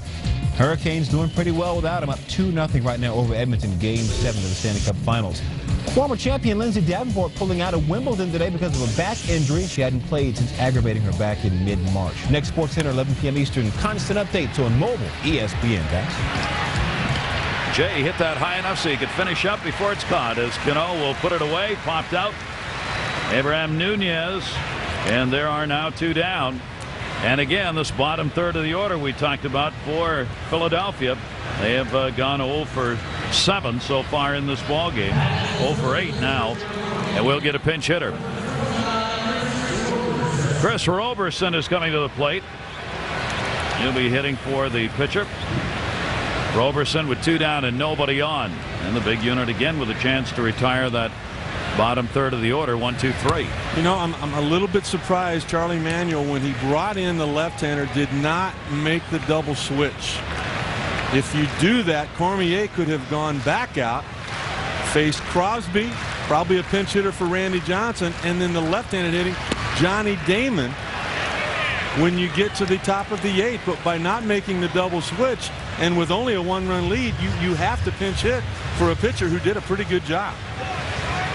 Hurricanes doing pretty well without him, up 2-0 right now over Edmonton, Game 7 of the Stanley Cup Finals. Former champion Lindsay Davenport pulling out of Wimbledon today because of a back injury. She hadn't played since aggravating her back in mid-March. Next Sports Center, 11 p.m. Eastern. Constant updates on mobile ESPN, guys. Jay hit that high enough so he could finish up before it's caught as Cano will put it away. Popped out. Abraham Nunez, and there are now 2 down. And again, this bottom third of the order we talked about for Philadelphia. They have gone 0 for 7 so far in this ball game. 0 for 8 now, and we'll get a pinch hitter. Chris Roberson is coming to the plate. He'll be hitting for the pitcher. Roberson with 2 down and nobody on. And the big unit again with a chance to retire that bottom third of the order, 1, 2, 3. You know, I'm a little bit surprised Charlie Manuel, when he brought in the left-hander, did not make the double switch. If you do that, Cormier could have gone back out, faced Crosby, probably a pinch hitter for Randy Johnson, and then the left-handed hitting Johnny Damon when you get to the top of the 8th. But by not making the double switch and with only a 1-run lead, you have to pinch hit for a pitcher who did a pretty good job.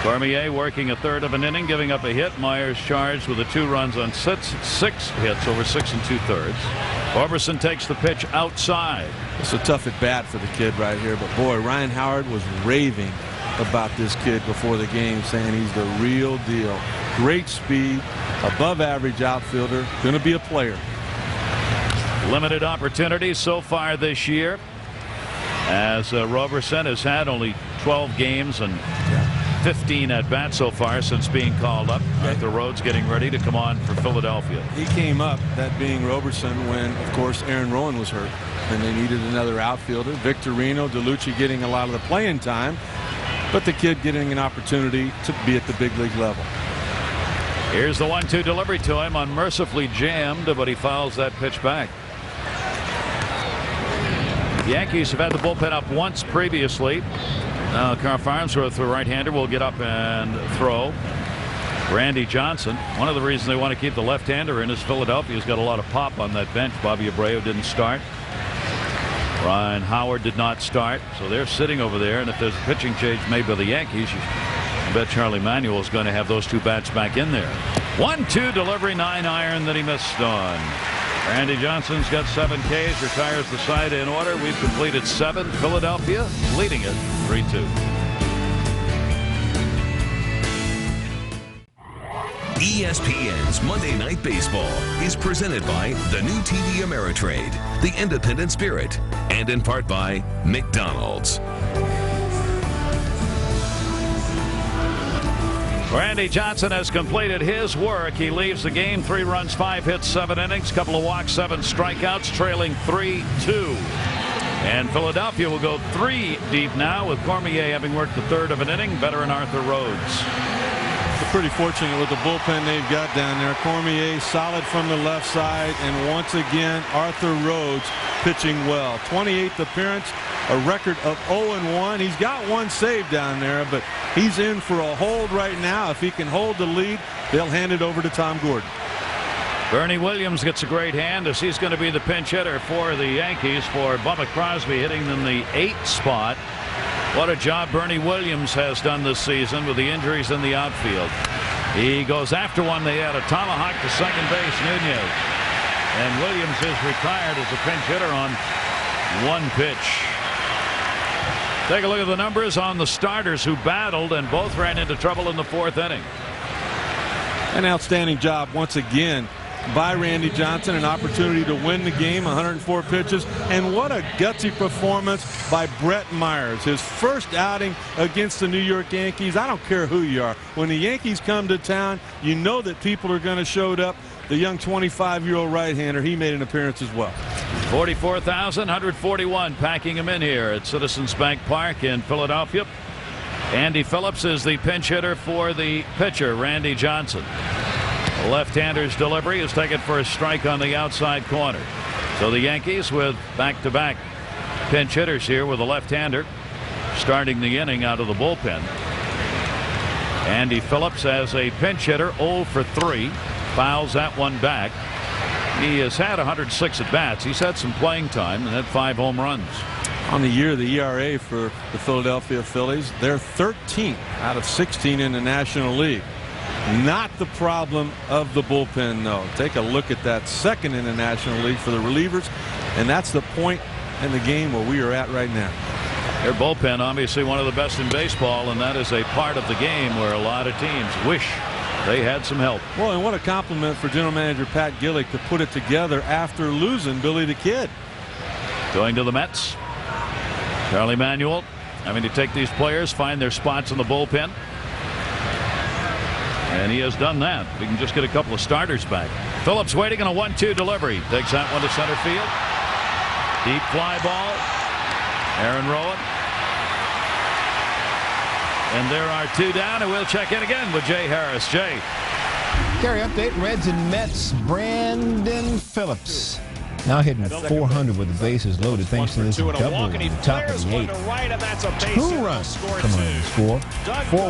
Cormier working a third of an inning, giving up a hit. Myers charged with the 2 runs on 6 hits over 6 2/3. Roberson takes the pitch outside. It's a tough at bat for the kid right here, but boy, Ryan Howard was raving about this kid before the game, saying he's the real deal. Great speed, above average outfielder, going to be a player. Limited opportunities so far this year, as Roberson has had only 12 games and 15 at bat so far since being called up. Arthur Rhodes getting ready to come on for Philadelphia. He came up, that being Roberson, when of course Aaron Rowan was hurt and they needed another outfielder. Victorino, DeLucci getting a lot of the playing time, but the kid getting an opportunity to be at the big league level. Here's the 1-2 delivery to him, unmercifully jammed, but he fouls that pitch back. The Yankees have had the bullpen up once previously. Carl Farnsworth, the right-hander, will get up and throw. Randy Johnson. One of the reasons they want to keep the left-hander in is Philadelphia's got a lot of pop on that bench. Bobby Abreu didn't start. Ryan Howard did not start, so they're sitting over there. And if there's a pitching change made by the Yankees, I bet Charlie Manuel is going to have those 2 bats back in there. 1-2 delivery, 9-iron that he missed on. Randy Johnson's got 7 Ks, retires the side in order. We've completed 7. Philadelphia leading it 3-2. ESPN's Monday Night Baseball is presented by the new TD Ameritrade, the Independent Spirit, and in part by McDonald's. Randy Johnson has completed his work. He leaves the game. 3 runs, 5 hits, 7 innings, couple of walks, 7 strikeouts, trailing 3-2. And Philadelphia will go 3 deep now, with Cormier having worked the third of an inning. Veteran Arthur Rhodes. They're pretty fortunate with the bullpen they've got down there. Cormier solid from the left side, and once again Arthur Rhodes pitching well. 28th appearance, a record of 0-1. He's got 1 save down there, but he's in for a hold right now. If he can hold the lead, they'll hand it over to Tom Gordon. Bernie Williams gets a great hand as he's going to be the pinch hitter for the Yankees for Bubba Crosby, hitting in the 8th spot. What a job Bernie Williams has done this season with the injuries in the outfield. He goes after one. They had a tomahawk to second base, Nunez. And Williams is retired as a pinch hitter on 1 pitch. Take a look at the numbers on the starters who battled, and both ran into trouble in the 4th inning. An outstanding job once again by Randy Johnson. An opportunity to win the game, 104 pitches. And what a gutsy performance by Brett Myers. His first outing against the New York Yankees. I don't care who you are. When the Yankees come to town, you know that people are going to show up. The young 25-year-old right-hander, he made an appearance as well. 44,141 packing him in here at Citizens Bank Park in Philadelphia. Andy Phillips is the pinch hitter for the pitcher, Randy Johnson. The left-hander's delivery is taken for a strike on the outside corner. So the Yankees with back-to-back pinch hitters here with a left-hander starting the inning out of the bullpen. Andy Phillips as a pinch hitter, 0 for 3. Fouls that one back. He has had 106 at-bats. He's had some playing time and had 5 home runs. On the year, the ERA for the Philadelphia Phillies, they're 13th out of 16 in the National League. Not the problem of the bullpen, though. Take a look at that, 2nd in the National League for the relievers, and that's the point in the game where we are at right now. Their bullpen, obviously one of the best in baseball, and that is a part of the game where a lot of teams wish they had some help. Well, and what a compliment for General Manager Pat Gillick to put it together after losing Billy the Kid. Going to the Mets, Charlie Manuel having to take these players, find their spots in the bullpen. And he has done that. We can just get a couple of starters back. Phillips waiting on a 1-2 delivery. Takes that one to center field. Deep fly ball. Aaron Rowan. And there are 2 down, and we'll check in again with Jay Harris. Jay. Gary, update. Reds and Mets. Brandon Phillips now hitting 400 with the bases loaded thanks to this double at the top of the 8th. 2 runs coming on the score.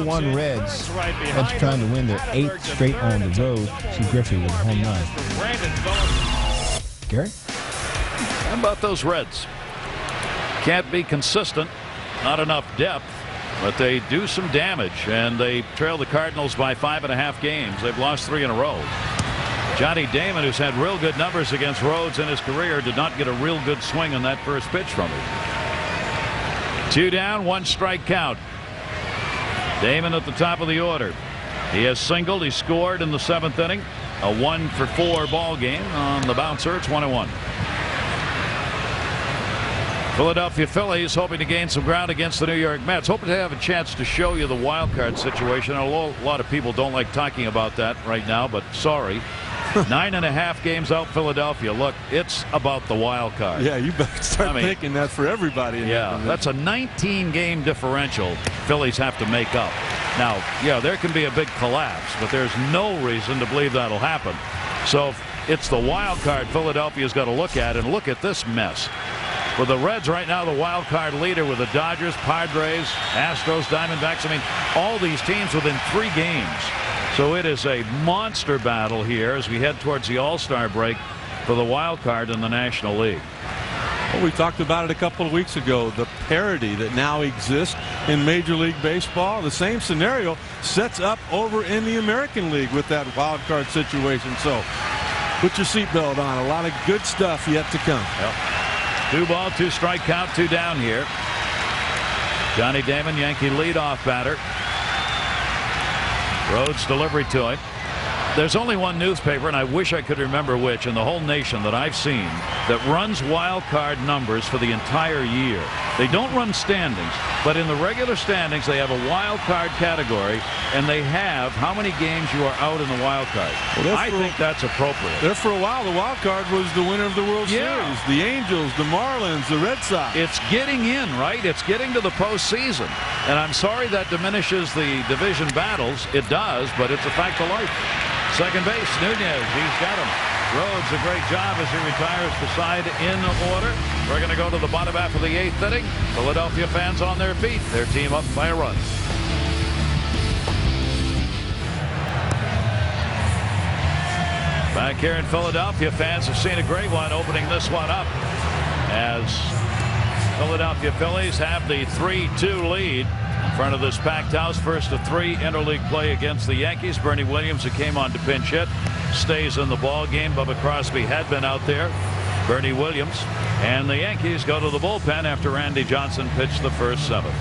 4-1 Reds. Reds trying to win their 8th straight on the road. See Griffey with a home run. Gary? How about those Reds? Can't be consistent. Not enough depth. But they do some damage, and they trail the Cardinals by 5.5 games. They've lost 3 in a row. Johnny Damon, who's had real good numbers against Rhodes in his career, did not get a real good swing on that first pitch from him. 2 down, 1 strike count. Damon at the top of the order. He has singled. He scored in the 7th inning. A 1 for 4 ball game on the bouncer. It's 1-1. Philadelphia Phillies hoping to gain some ground against the New York Mets. Hoping to have a chance to show you the wild card situation. A lot of people don't like talking about that right now, but sorry. 9.5 games out Philadelphia. Look, it's about the wild card. Yeah, you better start thinking that for everybody. Yeah, that's a 19-game differential Phillies have to make up. Now, yeah, there can be a big collapse, but there's no reason to believe that'll happen. So it's the wild card Philadelphia's got to look at, and look at this mess. With the Reds right now, the wild card leader with the Dodgers, Padres, Astros, Diamondbacks. I mean, all these teams within 3 games. So it is a monster battle here as we head towards the All-Star break for the wild card in the National League. Well, we talked about it a couple of weeks ago. The parity that now exists in Major League Baseball. The same scenario sets up over in the American League with that wild card situation. So put your seatbelt on. A lot of good stuff yet to come. Yep. 2 ball, 2 strike count, 2 down here. Johnny Damon, Yankee leadoff batter. Rhodes delivery to him. There's only one newspaper, and I wish I could remember which, in the whole nation that I've seen that runs wild card numbers for the entire year. They don't run standings, but in the regular standings they have a wild card category, and they have how many games you are out in the wild card. Well, I think that's appropriate. There for a while, the wild card was the winner of the World Series. The Angels, the Marlins, the Red Sox. It's getting in, right? It's getting to the postseason. And I'm sorry that diminishes the division battles. It does, but it's a fact of life. Second base, Nunez, he's got him. Rhodes, a great job as he retires the side in order. We're going to go to the bottom half of the 8th inning. Philadelphia fans on their feet. Their team up by a run. Back here in Philadelphia, fans have seen a great one opening this one up as Philadelphia Phillies have the 3-2 lead in front of this packed house. First of 3 interleague play against the Yankees. Bernie Williams, who came on to pinch hit, stays in the ball game. Bubba Crosby had been out there. Bernie Williams and the Yankees go to the bullpen after Randy Johnson pitched the first 7.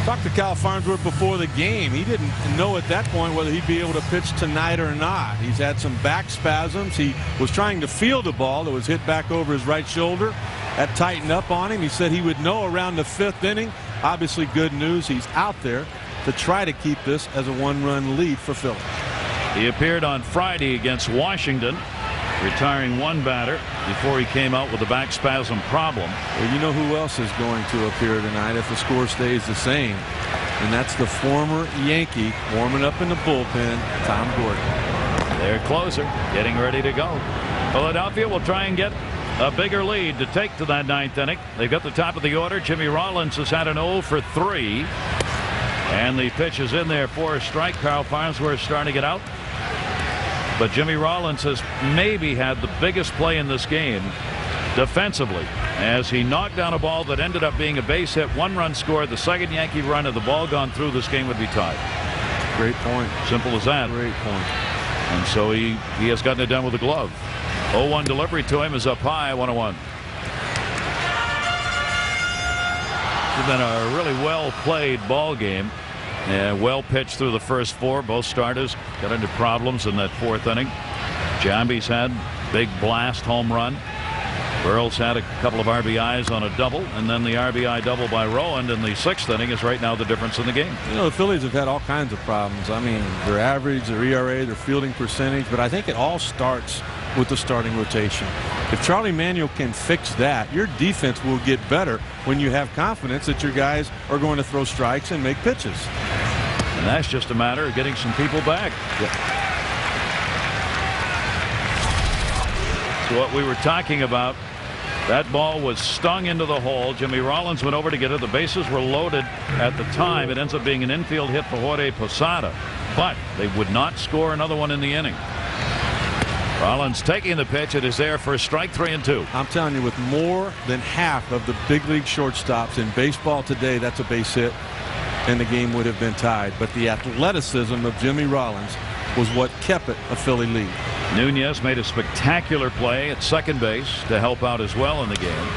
Talked to Cal Farnsworth before the game. He didn't know at that point whether he'd be able to pitch tonight or not. He's had some back spasms. He was trying to field a ball that was hit back over his right shoulder. That tightened up on him. He said he would know around the 5th inning. Obviously good news. He's out there to try to keep this as a 1-run lead for Philly. He appeared on Friday against Washington, retiring 1 batter before he came out with a back spasm problem. Well, you know who else is going to appear tonight if the score stays the same, and that's the former Yankee warming up in the bullpen, Tom Gordon. Their closer getting ready to go. Philadelphia will try and get a bigger lead to take to that 9th inning. They've got the top of the order. Jimmy Rollins has had an 0 for 3. And the pitch is in there for a strike. Carl Farnsworth starting to get out. But Jimmy Rollins has maybe had the biggest play in this game defensively as he knocked down a ball that ended up being a base hit. 1 run scored. The second Yankee run of the ball gone through, this game would be tied. Great point. Simple as that. Great point. And so he has gotten it done with a glove. 0-1 delivery to him is up high, 1-1. It's been a really well played ball game. And well pitched through the first 4. Both starters got into problems in that 4th inning. Giambi's had big blast home run. Burrell's had a couple of RBIs on a double, and then the RBI double by Rowand in the 6th inning is right now the difference in the game. You know, the Phillies have had all kinds of problems. I mean, their average, their ERA, their fielding percentage, but I think it all starts with the starting rotation. If Charlie Manuel can fix that, your defense will get better when you have confidence that your guys are going to throw strikes and make pitches. And that's just a matter of getting some people back. Yep. So what we were talking about, that ball was stung into the hole. Jimmy Rollins went over to get it. The bases were loaded at the time. It ends up being an infield hit for Jorge Posada, but they would not score another one in the inning. Rollins taking the pitch. It is there for a strike, 3-2. I'm telling you, with more than half of the big league shortstops in baseball today, that's a base hit, and the game would have been tied. But the athleticism of Jimmy Rollins was what kept it a Philly lead. Nunez made a spectacular play at second base to help out as well in the game.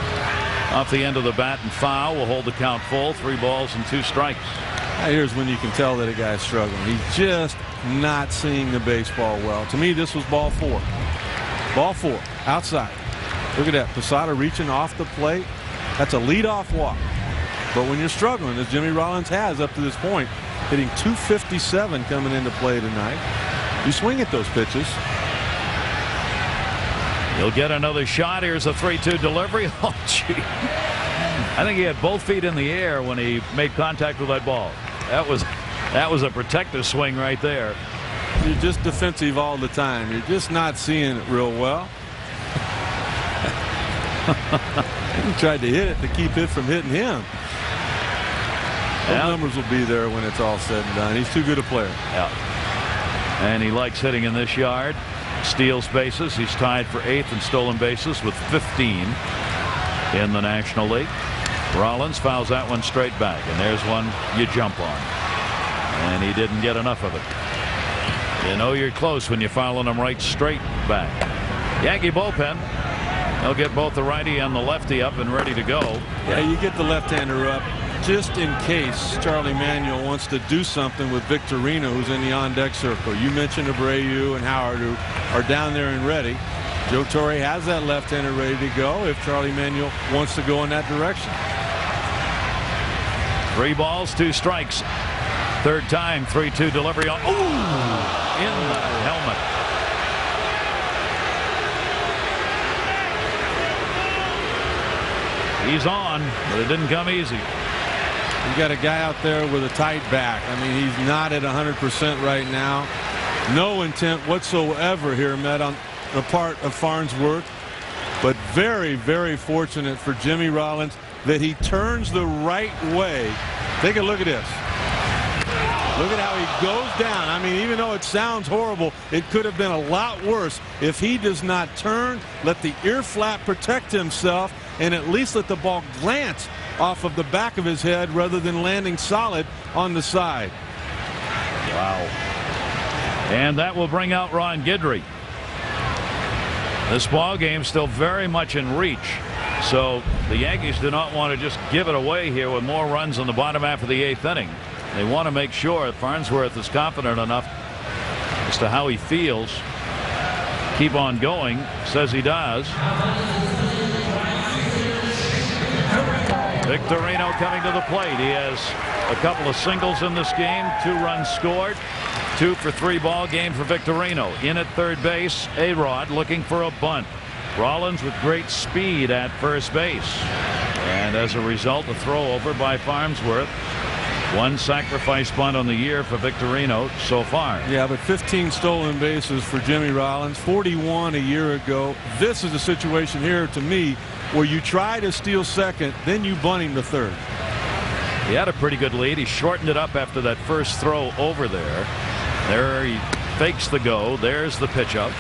Off the end of the bat and foul will hold the count full. 3 balls and 2 strikes. Here's when you can tell that a guy's struggling. He's just not seeing the baseball well. To me, this was ball 4. Ball 4 outside. Look at that. Posada reaching off the plate. That's a leadoff walk. But when you're struggling, as Jimmy Rollins has up to this point, hitting .257 coming into play tonight, you swing at those pitches. He'll get another shot. Here's a 3-2 delivery. Oh, gee. I think he had both feet in the air when he made contact with that ball. That was a protective swing right there. You're just defensive all the time. You're just not seeing it real well. He tried to hit it to keep it from hitting him. Those numbers will be there when it's all said and done. He's too good a player. Yeah. And he likes hitting in this yard. Steals bases. He's tied for 8th in stolen bases with 15 in the National League. Rollins fouls that one straight back, and there's one you jump on. And he didn't get enough of it. You know you're close when you're fouling them right straight back. Yankee bullpen. They'll get both the righty and the lefty up and ready to go. Yeah, you get the left-hander up just in case Charlie Manuel wants to do something with Victorino, who's in the on-deck circle. You mentioned Abreu and Howard, who are down there and ready. Joe Torre has that left-hander ready to go if Charlie Manuel wants to go in that direction. 3 balls, 2 strikes. Third time, 3-2 delivery on. Ooh! In the helmet. He's on, but it didn't come easy. You got a guy out there with a tight back. I mean, he's not at 100% right now. No intent whatsoever here, Met, on the part of Farnsworth. But very, very fortunate for Jimmy Rollins that he turns the right way. Take a look at this. Look at how he goes down. I mean, even though it sounds horrible, it could have been a lot worse if he does not turn, let the ear flap protect himself, and at least let the ball glance off of the back of his head rather than landing solid on the side. Wow. And that will bring out Ron Guidry. This ball game still very much in reach. So the Yankees do not want to just give it away here with more runs in the bottom half of the 8th inning. They want to make sure Farnsworth is confident enough as to how he feels. Keep on going. Says he does. Victorino coming to the plate. He has a couple of singles in this game. 2 runs scored. 2 for 3 ball game for Victorino. In at third base, A-Rod looking for a bunt. Rollins with great speed at first base. And as a result, a throw over by Farnsworth. 1 sacrifice bunt on the year for Victorino so far. Yeah, but 15 stolen bases for Jimmy Rollins, 41 a year ago. This is a situation here, to me, where you try to steal second, then you bunt him to third. He had a pretty good lead. He shortened it up after that first throw over there. There he fakes the go. There's the pitch up.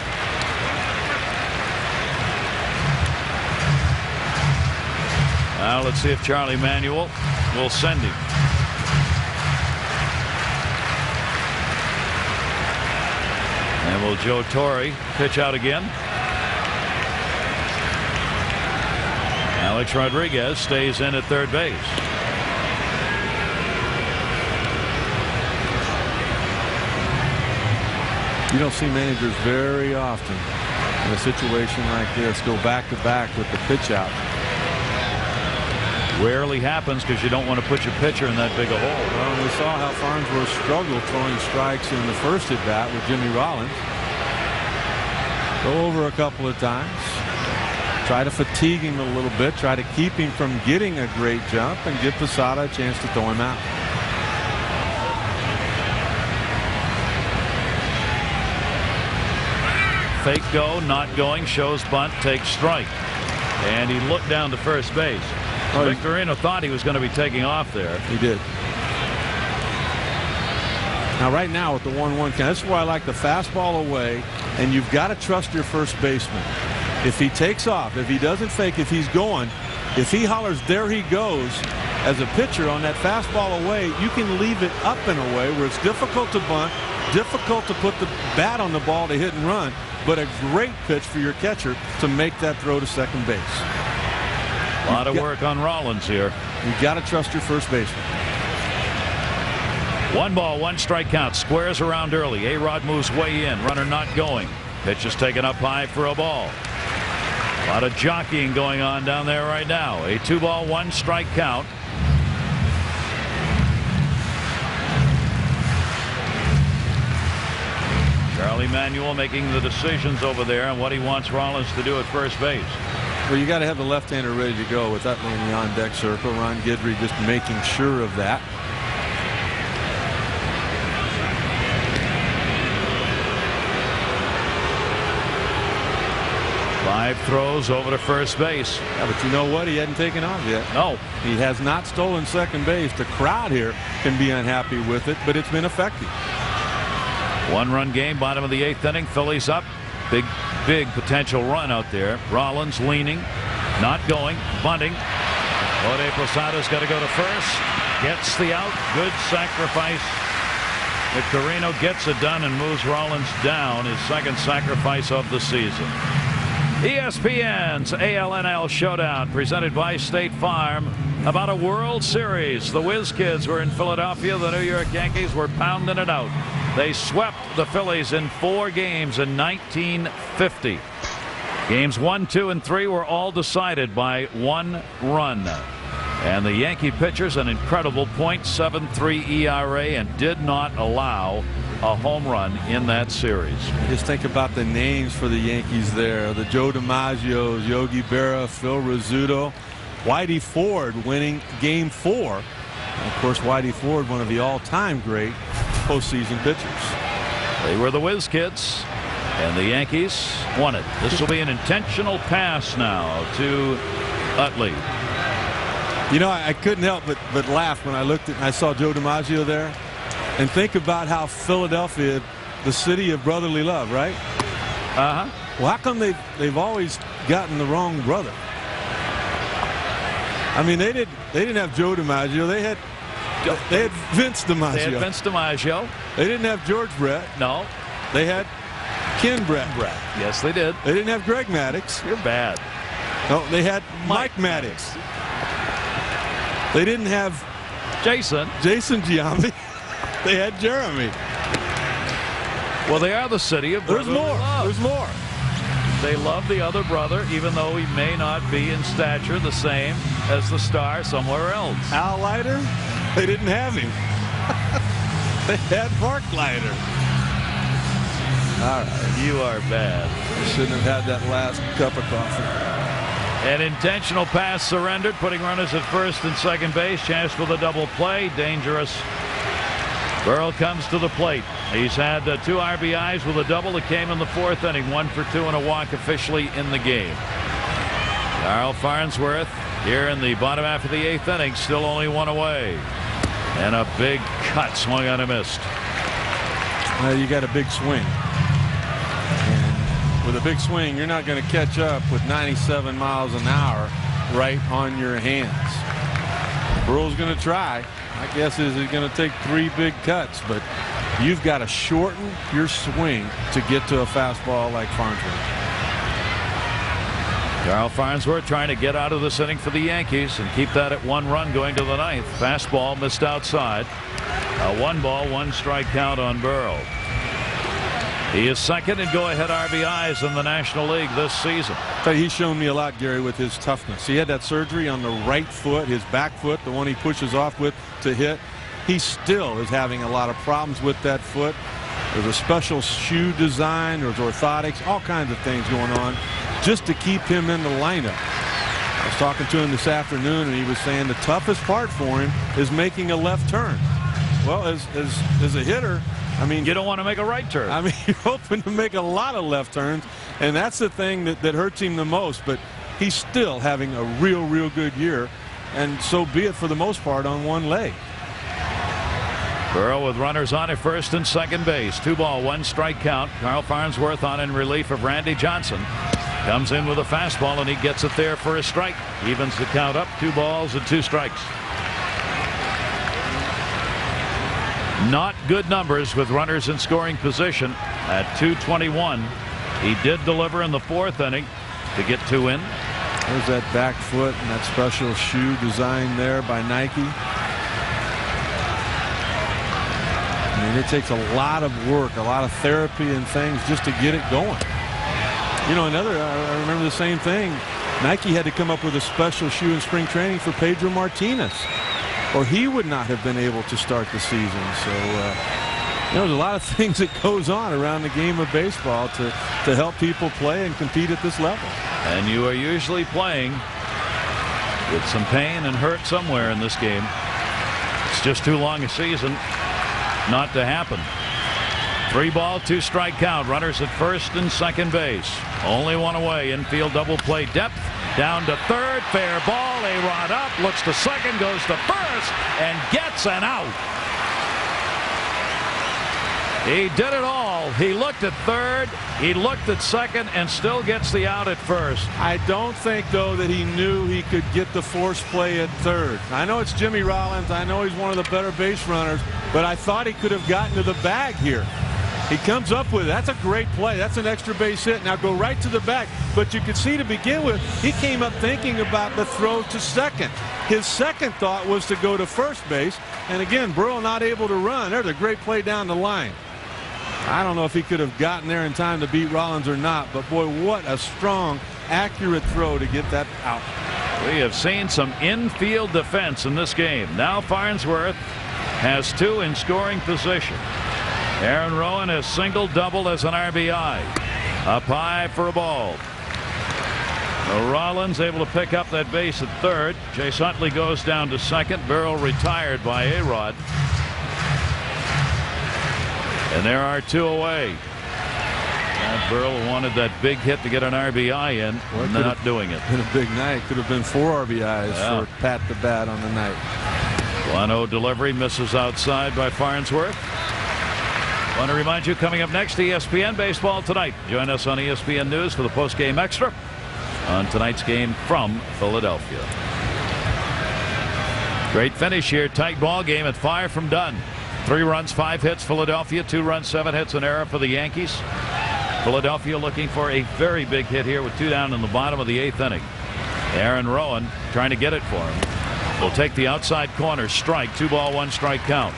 Now let's see if Charlie Manuel will send him. And will Joe Torre pitch out again? Alex Rodriguez stays in at third base. You don't see managers very often in a situation like this go back to back with the pitch out. Rarely happens because you don't want to put your pitcher in that big a hole. Well, we saw how Farnsworth struggled throwing strikes in the first at bat with Jimmy Rollins. Go over a couple of times. Try to fatigue him a little bit. Try to keep him from getting a great jump and give Posada a chance to throw him out. Fake go, not going, shows bunt, takes strike. And he looked down to first base. Oh, Victorino thought he was going to be taking off there. He did. Now right now with the 1-1 count, that's why I like the fastball away, and you've got to trust your first baseman. If he takes off, if he doesn't fake, if he's going, if he hollers there he goes as a pitcher on that fastball away, you can leave it up in a way where it's difficult to bunt, difficult to put the bat on the ball to hit and run, but a great pitch for your catcher to make that throw to second base. A lot of work on Rollins here. You've got to trust your first baseman. 1 ball, 1 strike count. Squares around early. A-Rod moves way in. Runner not going. Pitch is taken up high for a ball. A lot of jockeying going on down there right now. A 2 ball, 1 strike count. Charlie Manuel making the decisions over there on what he wants Rollins to do at first base. Well, you got to have the left-hander ready to go with that man in the on-deck circle. Ron Guidry just making sure of that. Five throws over to first base. Yeah, but you know what? He hadn't taken off yet. No. He has not stolen second base. The crowd here can be unhappy with it, but it's been effective. 1-run game, bottom of the 8th inning. Phillies up. Big potential run out there. Rollins leaning, not going, bunting. Jorge Posada's got to go to first. Gets the out. Good sacrifice. Victorino gets it done and moves Rollins down. His second sacrifice of the season. ESPN's ALNL Showdown, presented by State Farm, about a World Series. The Whiz Kids were in Philadelphia. The New York Yankees were pounding it out. They swept the Phillies in 4 games in 1950. Games 1, 2, and 3 were all decided by 1 run. And the Yankee pitchers an incredible .73 ERA and did not allow a home run in that series. Just think about the names for the Yankees there. The Joe DiMaggios, Yogi Berra, Phil Rizzuto, Whitey Ford winning game 4. And of course, Whitey Ford, one of the all-time great postseason pitchers. They were the Whiz Kids, and the Yankees won it. This will be an intentional pass now to Utley. You know, I couldn't help but laugh when I looked at and I saw Joe DiMaggio there. And think about how Philadelphia, the city of brotherly love, right? Uh-huh. Well, how come they've always gotten the wrong brother? I mean, they didn't have Joe DiMaggio. They had Vince DiMaggio. They had Vince DiMaggio. They didn't have George Brett. No. They had Ken Brett. Yes, they did. They didn't have Greg Maddux. You're bad. No, they had Mike Maddux. They didn't have Jason Giambi. They had Jeremy. Well, they are the city of There's brotherly more. love. There's more. They love the other brother, even though he may not be in stature the same as the star somewhere else. Al Leiter, they didn't have him. They had Mark Leiter. All right. You are bad. Shouldn't have had that last cup of coffee. An intentional pass surrendered, putting runners at first and second base. Chance for the double play. Dangerous. Burrell comes to the plate. He's had 2 RBIs with a double that came in the 4th inning. 1 for 2 and a walk officially in the game. Carl Farnsworth here in the bottom half of the 8th inning, still only 1 away. And a big cut, swung on and missed. Well, you got a big swing. And with a big swing, you're not going to catch up with 97 miles an hour right on your hands. Burrell's going to try. My guess is he's going to take 3 big cuts, but you've got to shorten your swing to get to a fastball like Farnsworth. Carl Farnsworth trying to get out of this inning for the Yankees and keep that at 1 run going to the 9th. Fastball missed outside. A 1-ball, 1-strike count on Burrell. He is second in go-ahead RBIs in the National League this season. He's shown me a lot, Gary, with his toughness. He had that surgery on the right foot, his back foot, the one he pushes off with to hit. He still is having a lot of problems with that foot. There's a special shoe design, there's orthotics, all kinds of things going on just to keep him in the lineup. I was talking to him this afternoon, and he was saying the toughest part for him is making a left turn. Well, as a hitter, I mean, you don't want to make a right turn. I mean, you're hoping to make a lot of left turns, and that's the thing that hurts him the most. But he's still having a real good year, and so be it for the most part on one leg. Burrell with runners on at first and second base. 2-ball, 1-strike count. Carl Farnsworth on in relief of Randy Johnson. Comes in with a fastball, and he gets it there for a strike. Evens the count up. 2 balls and 2 strikes. Not good numbers with runners in scoring position at 2:21. He did deliver in the 4th inning to get 2 in. There's that back foot and that special shoe design there by Nike. I mean, it takes a lot of work, a lot of therapy and things just to get it going. You know, I remember the same thing. Nike had to come up with a special shoe in spring training for Pedro Martinez, or he would not have been able to start the season. So there's a lot of things that goes on around the game of baseball to help people play and compete at this level. And you are usually playing with some pain and hurt somewhere in this game. It's just too long a season not to happen. 3-ball, 2-strike count. Runners at first and second base. Only 1 away. Infield double play depth. Down to third. Fair ball. A-Rod up. Looks to second. Goes to first. And gets an out. He did it all. He looked at third. He looked at second and still gets the out at first. I don't think, though, that he knew he could get the force play at third. I know it's Jimmy Rollins. I know he's one of the better base runners, but I thought he could have gotten to the bag here. He comes up with it. That's a great play. That's an extra base hit. Now go right to the back. But you could see to begin with, he came up thinking about the throw to second. His second thought was to go to first base. And again, Burrell not able to run. There's a great play down the line. I don't know if he could have gotten there in time to beat Rollins or not, but boy, what a strong, accurate throw to get that out. We have seen some infield defense in this game. Now Farnsworth has 2 in scoring position. Aaron Rowan has single, double as an RBI. Up high for a ball. Rollins able to pick up that base at third. Chase Utley goes down to second. Burrell retired by A-Rod. And there are 2 away. And Burrell wanted that big hit to get an RBI in. Well, not doing it. Been a big night. Could have been 4 RBIs for Pat the Bat on the night. 1-0 delivery misses outside by Farnsworth. Want to remind you, coming up next, ESPN Baseball tonight. Join us on ESPN News for the post-game extra on tonight's game from Philadelphia. Great finish here. Tight ball game at 5 from Dunn. 3 runs, 5 hits. Philadelphia 2 runs, 7 hits, an error for the Yankees. Philadelphia looking for a very big hit here with 2 down in the bottom of the 8th inning. Aaron Rowan trying to get it for him. Will take the outside corner. Strike. 2 ball, 1 strike count.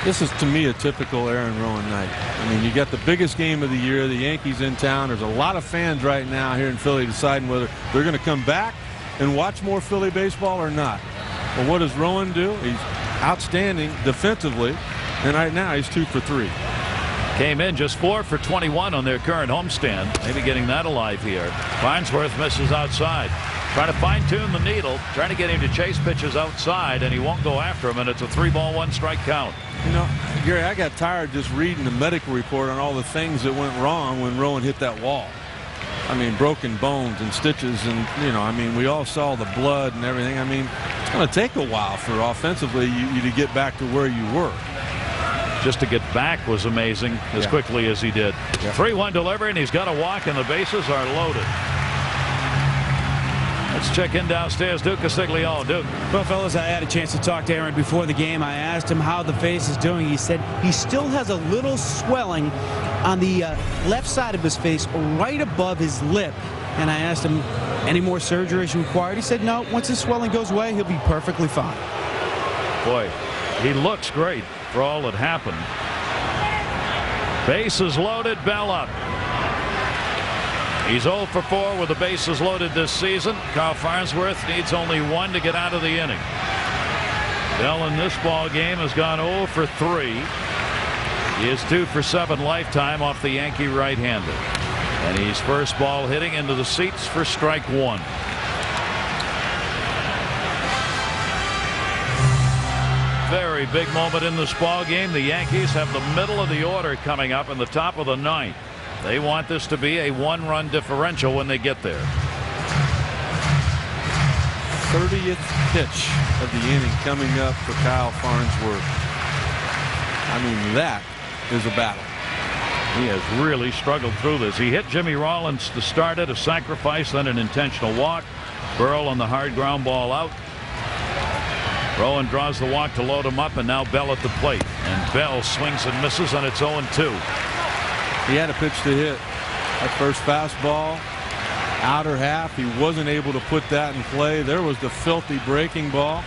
This is, to me, a typical Aaron Rowan night. I mean, you got the biggest game of the year, the Yankees in town. There's a lot of fans right now here in Philly deciding whether they're going to come back and watch more Philly baseball or not. Well, what does Rowan do? He's outstanding defensively, and right now he's 2 for 3. Came in just 4 for 21 on their current homestand. Maybe getting that alive here. Farnsworth misses outside. Trying to fine-tune the needle, trying to get him to chase pitches outside, and he won't go after him, and it's a 3 ball, 1 strike count. You know, Gary, I got tired just reading the medical report on all the things that went wrong when Rowan hit that wall. I mean, broken bones and stitches, and, you know, I mean, we all saw the blood and everything. I mean, it's going to take a while for offensively you to get back to where you were. Just to get back was amazing as quickly as he did. 3-1 delivery, and he's got a walk, and the bases are loaded. Let's check in downstairs. Duke Castiglione. Duke. Well, fellas, I had a chance to talk to Aaron before the game. I asked him how the face is doing. He said he still has a little swelling on the left side of his face, right above his lip. And I asked him, any more surgery is required? He said, no, once his swelling goes away, he'll be perfectly fine. Boy, he looks great for all that happened. Bases loaded, Bell up. He's 0 for 4 with the bases loaded this season. Carl Farnsworth needs only 1 to get out of the inning. Bell in this ball game has gone 0 for 3. He is 2 for 7 lifetime off the Yankee right-hander. And he's first ball hitting into the seats for strike 1. Very big moment in this ball game. The Yankees have the middle of the order coming up in the top of the 9th. They want this to be a 1-run differential when they get there. 30th pitch of the inning coming up for Kyle Farnsworth. I mean, that is a battle. He has really struggled through this. He hit Jimmy Rollins to start it, a sacrifice, then an intentional walk. Burrell on the hard ground ball out. Rowan draws the walk to load him up, and now Bell at the plate. And Bell swings and misses, and it's 0-2. He had a pitch to hit. That first fastball, outer half. He wasn't able to put that in play. There was the filthy breaking ball.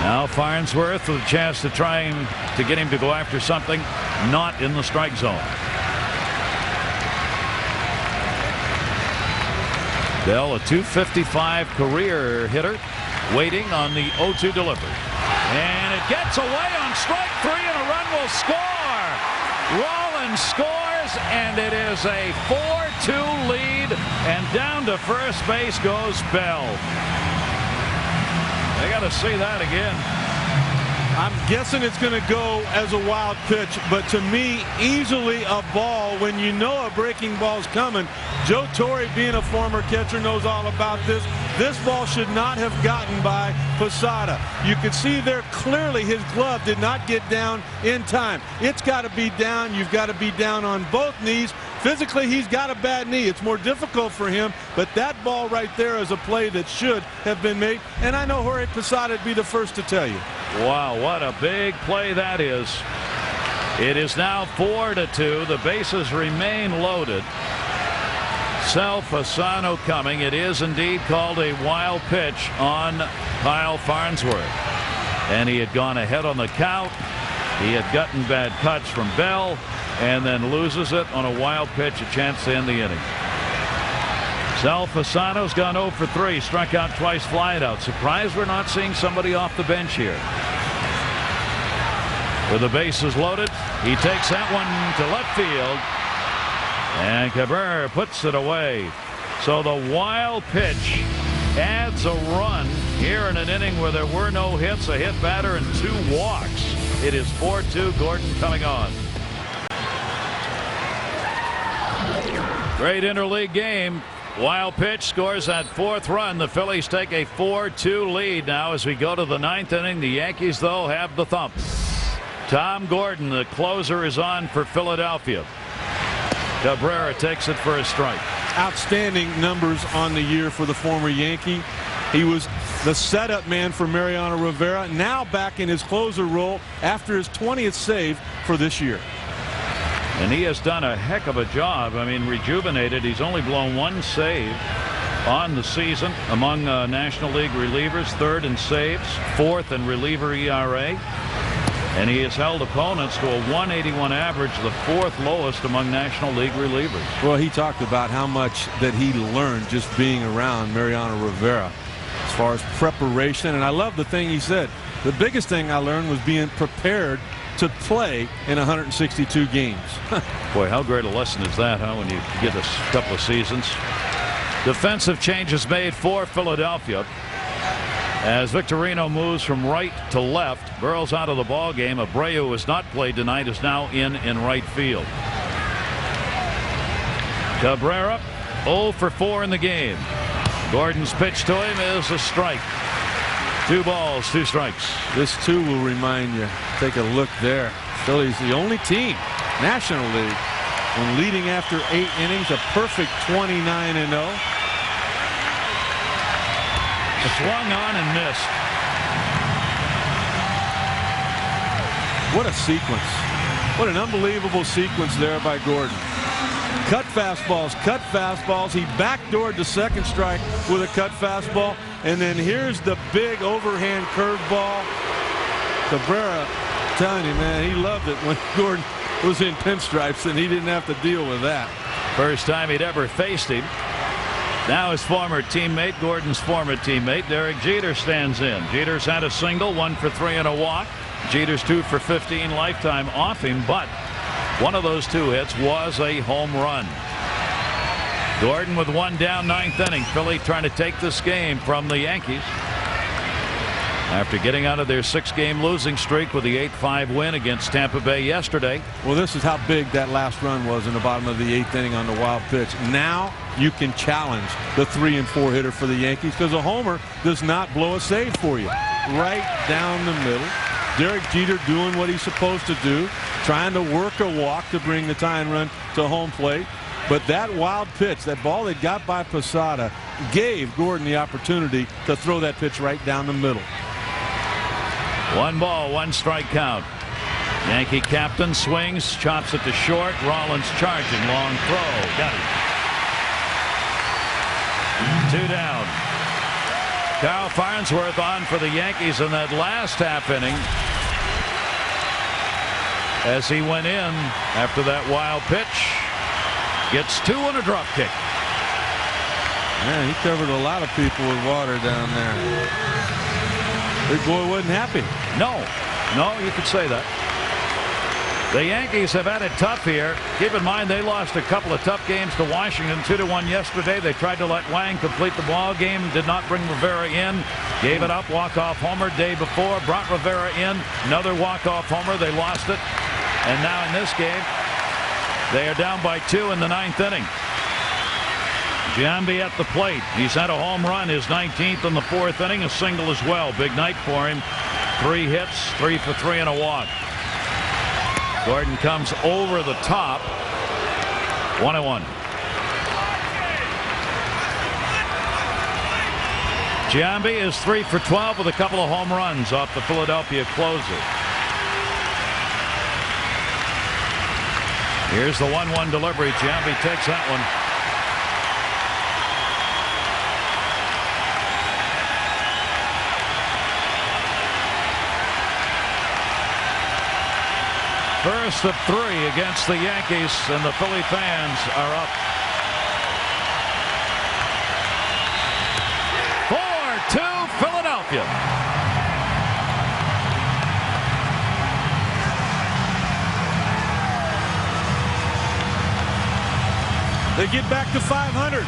Now Farnsworth with a chance to try to get him to go after something not in the strike zone. Bell, a .255 career hitter, waiting on the 0-2 delivery. And it gets away on strike 3, and a run will score. Rollins scores, and it is a 4-2 lead, and down to first base goes Bell. They got to see that again. I'm guessing it's going to go as a wild pitch, but to me, easily a ball when you know a breaking ball's coming. Joe Torre, being a former catcher, knows all about this. This ball should not have gotten by Posada. You could see there clearly his glove did not get down in time. It's got to be down. You've got to be down on both knees. Physically, he's got a bad knee. It's more difficult for him, but that ball right there is a play that should have been made. And I know Jorge Posada would be the first to tell you. Wow, what a big play that is. It is now 4-2. The bases remain loaded. Sal Fasano coming. It is indeed called a wild pitch on Kyle Farnsworth. And he had gone ahead on the count. He had gotten bad cuts from Bell, and then loses it on a wild pitch, a chance to end the inning. Sal Fasano's gone 0 for 3, struck out twice, flied out. Surprised we're not seeing somebody off the bench here. With the bases loaded, he takes that one to left field, and Cabrera puts it away. So the wild pitch adds a run here in an inning where there were no hits, a hit batter, and 2 walks. It is 4-2. Gordon coming on. Great interleague game. Wild pitch scores that 4th run. The Phillies take a 4-2 lead now as we go to the 9th inning. The Yankees, though, have the thump. Tom Gordon, the closer, is on for Philadelphia. Cabrera takes it for a strike. Outstanding numbers on the year for the former Yankee. He was the setup man for Mariano Rivera, now back in his closer role after his 20th save for this year. And he has done a heck of a job. I mean, rejuvenated. He's only blown 1 save on the season among National League relievers, 3rd in saves, 4th in reliever ERA. And he has held opponents to a 181 average, the 4th lowest among National League relievers. Well, he talked about how much that he learned just being around Mariano Rivera as far as preparation. And I love the thing he said. The biggest thing I learned was being prepared to play in 162 games. Boy, how great a lesson is that, huh, when you get a couple of seasons. Defensive changes made for Philadelphia. As Victorino moves from right to left, Burrow's out of the ball game. Abreu, who has not played tonight, is now in right field. Cabrera 0 for 4 in the game. Gordon's pitch to him is a strike. 2 balls, 2 strikes. This too will remind you. Take a look there. Phillies the only team, National League, when leading after 8 innings, a perfect 29-0. Swung on and missed. What a sequence. What an unbelievable sequence there by Gordon. Cut fastballs. He backdoored the 2nd strike with a cut fastball. And then here's the big overhand curveball. Cabrera, telling you, man, he loved it when Gordon was in pinstripes and he didn't have to deal with that. First time he'd ever faced him. Now his former teammate, Gordon's former teammate, Derek Jeter, stands in. Jeter's had a single, 1 for 3 and a walk. Jeter's 2 for 15 lifetime off him, but one of those 2 hits was a home run. Gordon with 1 down, 9th inning. Philly trying to take this game from the Yankees after getting out of their 6-game losing streak with the 8-5 win against Tampa Bay yesterday. Well, this is how big that last run was in the bottom of the 8th inning on the wild pitch. Now you can challenge the 3 and 4 hitter for the Yankees because a homer does not blow a save for you. Right down the middle. Derek Jeter doing what he's supposed to do, trying to work a walk to bring the tying run to home plate. But that wild pitch, that ball that got by Posada, gave Gordon the opportunity to throw that pitch right down the middle. 1 ball, 1 strike count. Yankee captain swings, chops it to short. Rollins charging, long throw, got it. 2 down. Carl Farnsworth on for the Yankees in that last half inning as he went in after that wild pitch. Gets 2 and a drop kick. Man, he covered a lot of people with water down there. Big boy wasn't happy. No, you could say that. The Yankees have had it tough here. Keep in mind they lost a couple of tough games to Washington, 2-1 yesterday. They tried to let Wang complete the ball game, did not bring Rivera in, gave it up, walk-off homer day before, brought Rivera in, another walk-off homer. They lost it, and now in this game they are down by 2 in the 9th inning. Giambi at the plate. He's had a home run, his 19th in the 4th inning, a single as well. Big night for him. 3 hits, 3 for 3 and a walk. Gordon comes over the top. 1-1. Giambi is 3 for 12 with a couple of home runs off the Philadelphia closer. Here's the 1-1 delivery. Giambi takes that one. First of 3 against the Yankees, and the Philly fans are up. 4-2 Philadelphia. They get back to 500.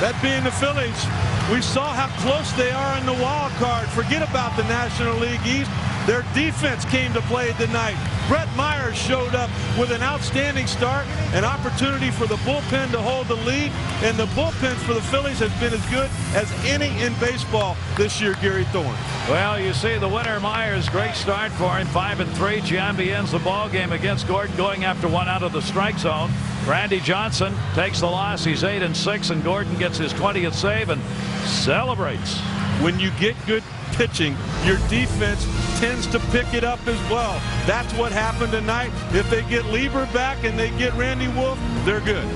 That being the Phillies. We saw how close they are in the wild card. Forget about the National League East. Their defense came to play tonight. Brett Myers showed up with an outstanding start, an opportunity for the bullpen to hold the lead, and the bullpens for the Phillies has been as good as any in baseball this year, Gary Thorne. Well, you see the winner, Myers, great start for him, 5-3. Giambi ends the ball game against Gordon, going after one out of the strike zone. Randy Johnson takes the loss. He's 8-6, and Gordon gets his 20th save and celebrates. When you get good pitching, your defense tends to pick it up as well. That's what happened tonight. If they get Lieber back and they get Randy Wolf, they're good.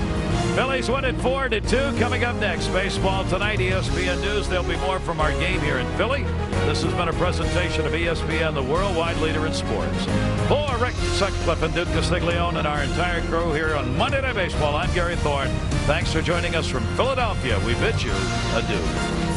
Phillies win it 4-2. Coming up next, baseball tonight, ESPN News. There'll be more from our game here in Philly. This has been a presentation of ESPN, the worldwide leader in sports. For Rick Sutcliffe and Duke Castiglione and our entire crew here on Monday Night Baseball, I'm Gary Thorne. Thanks for joining us from Philadelphia. We bid you adieu.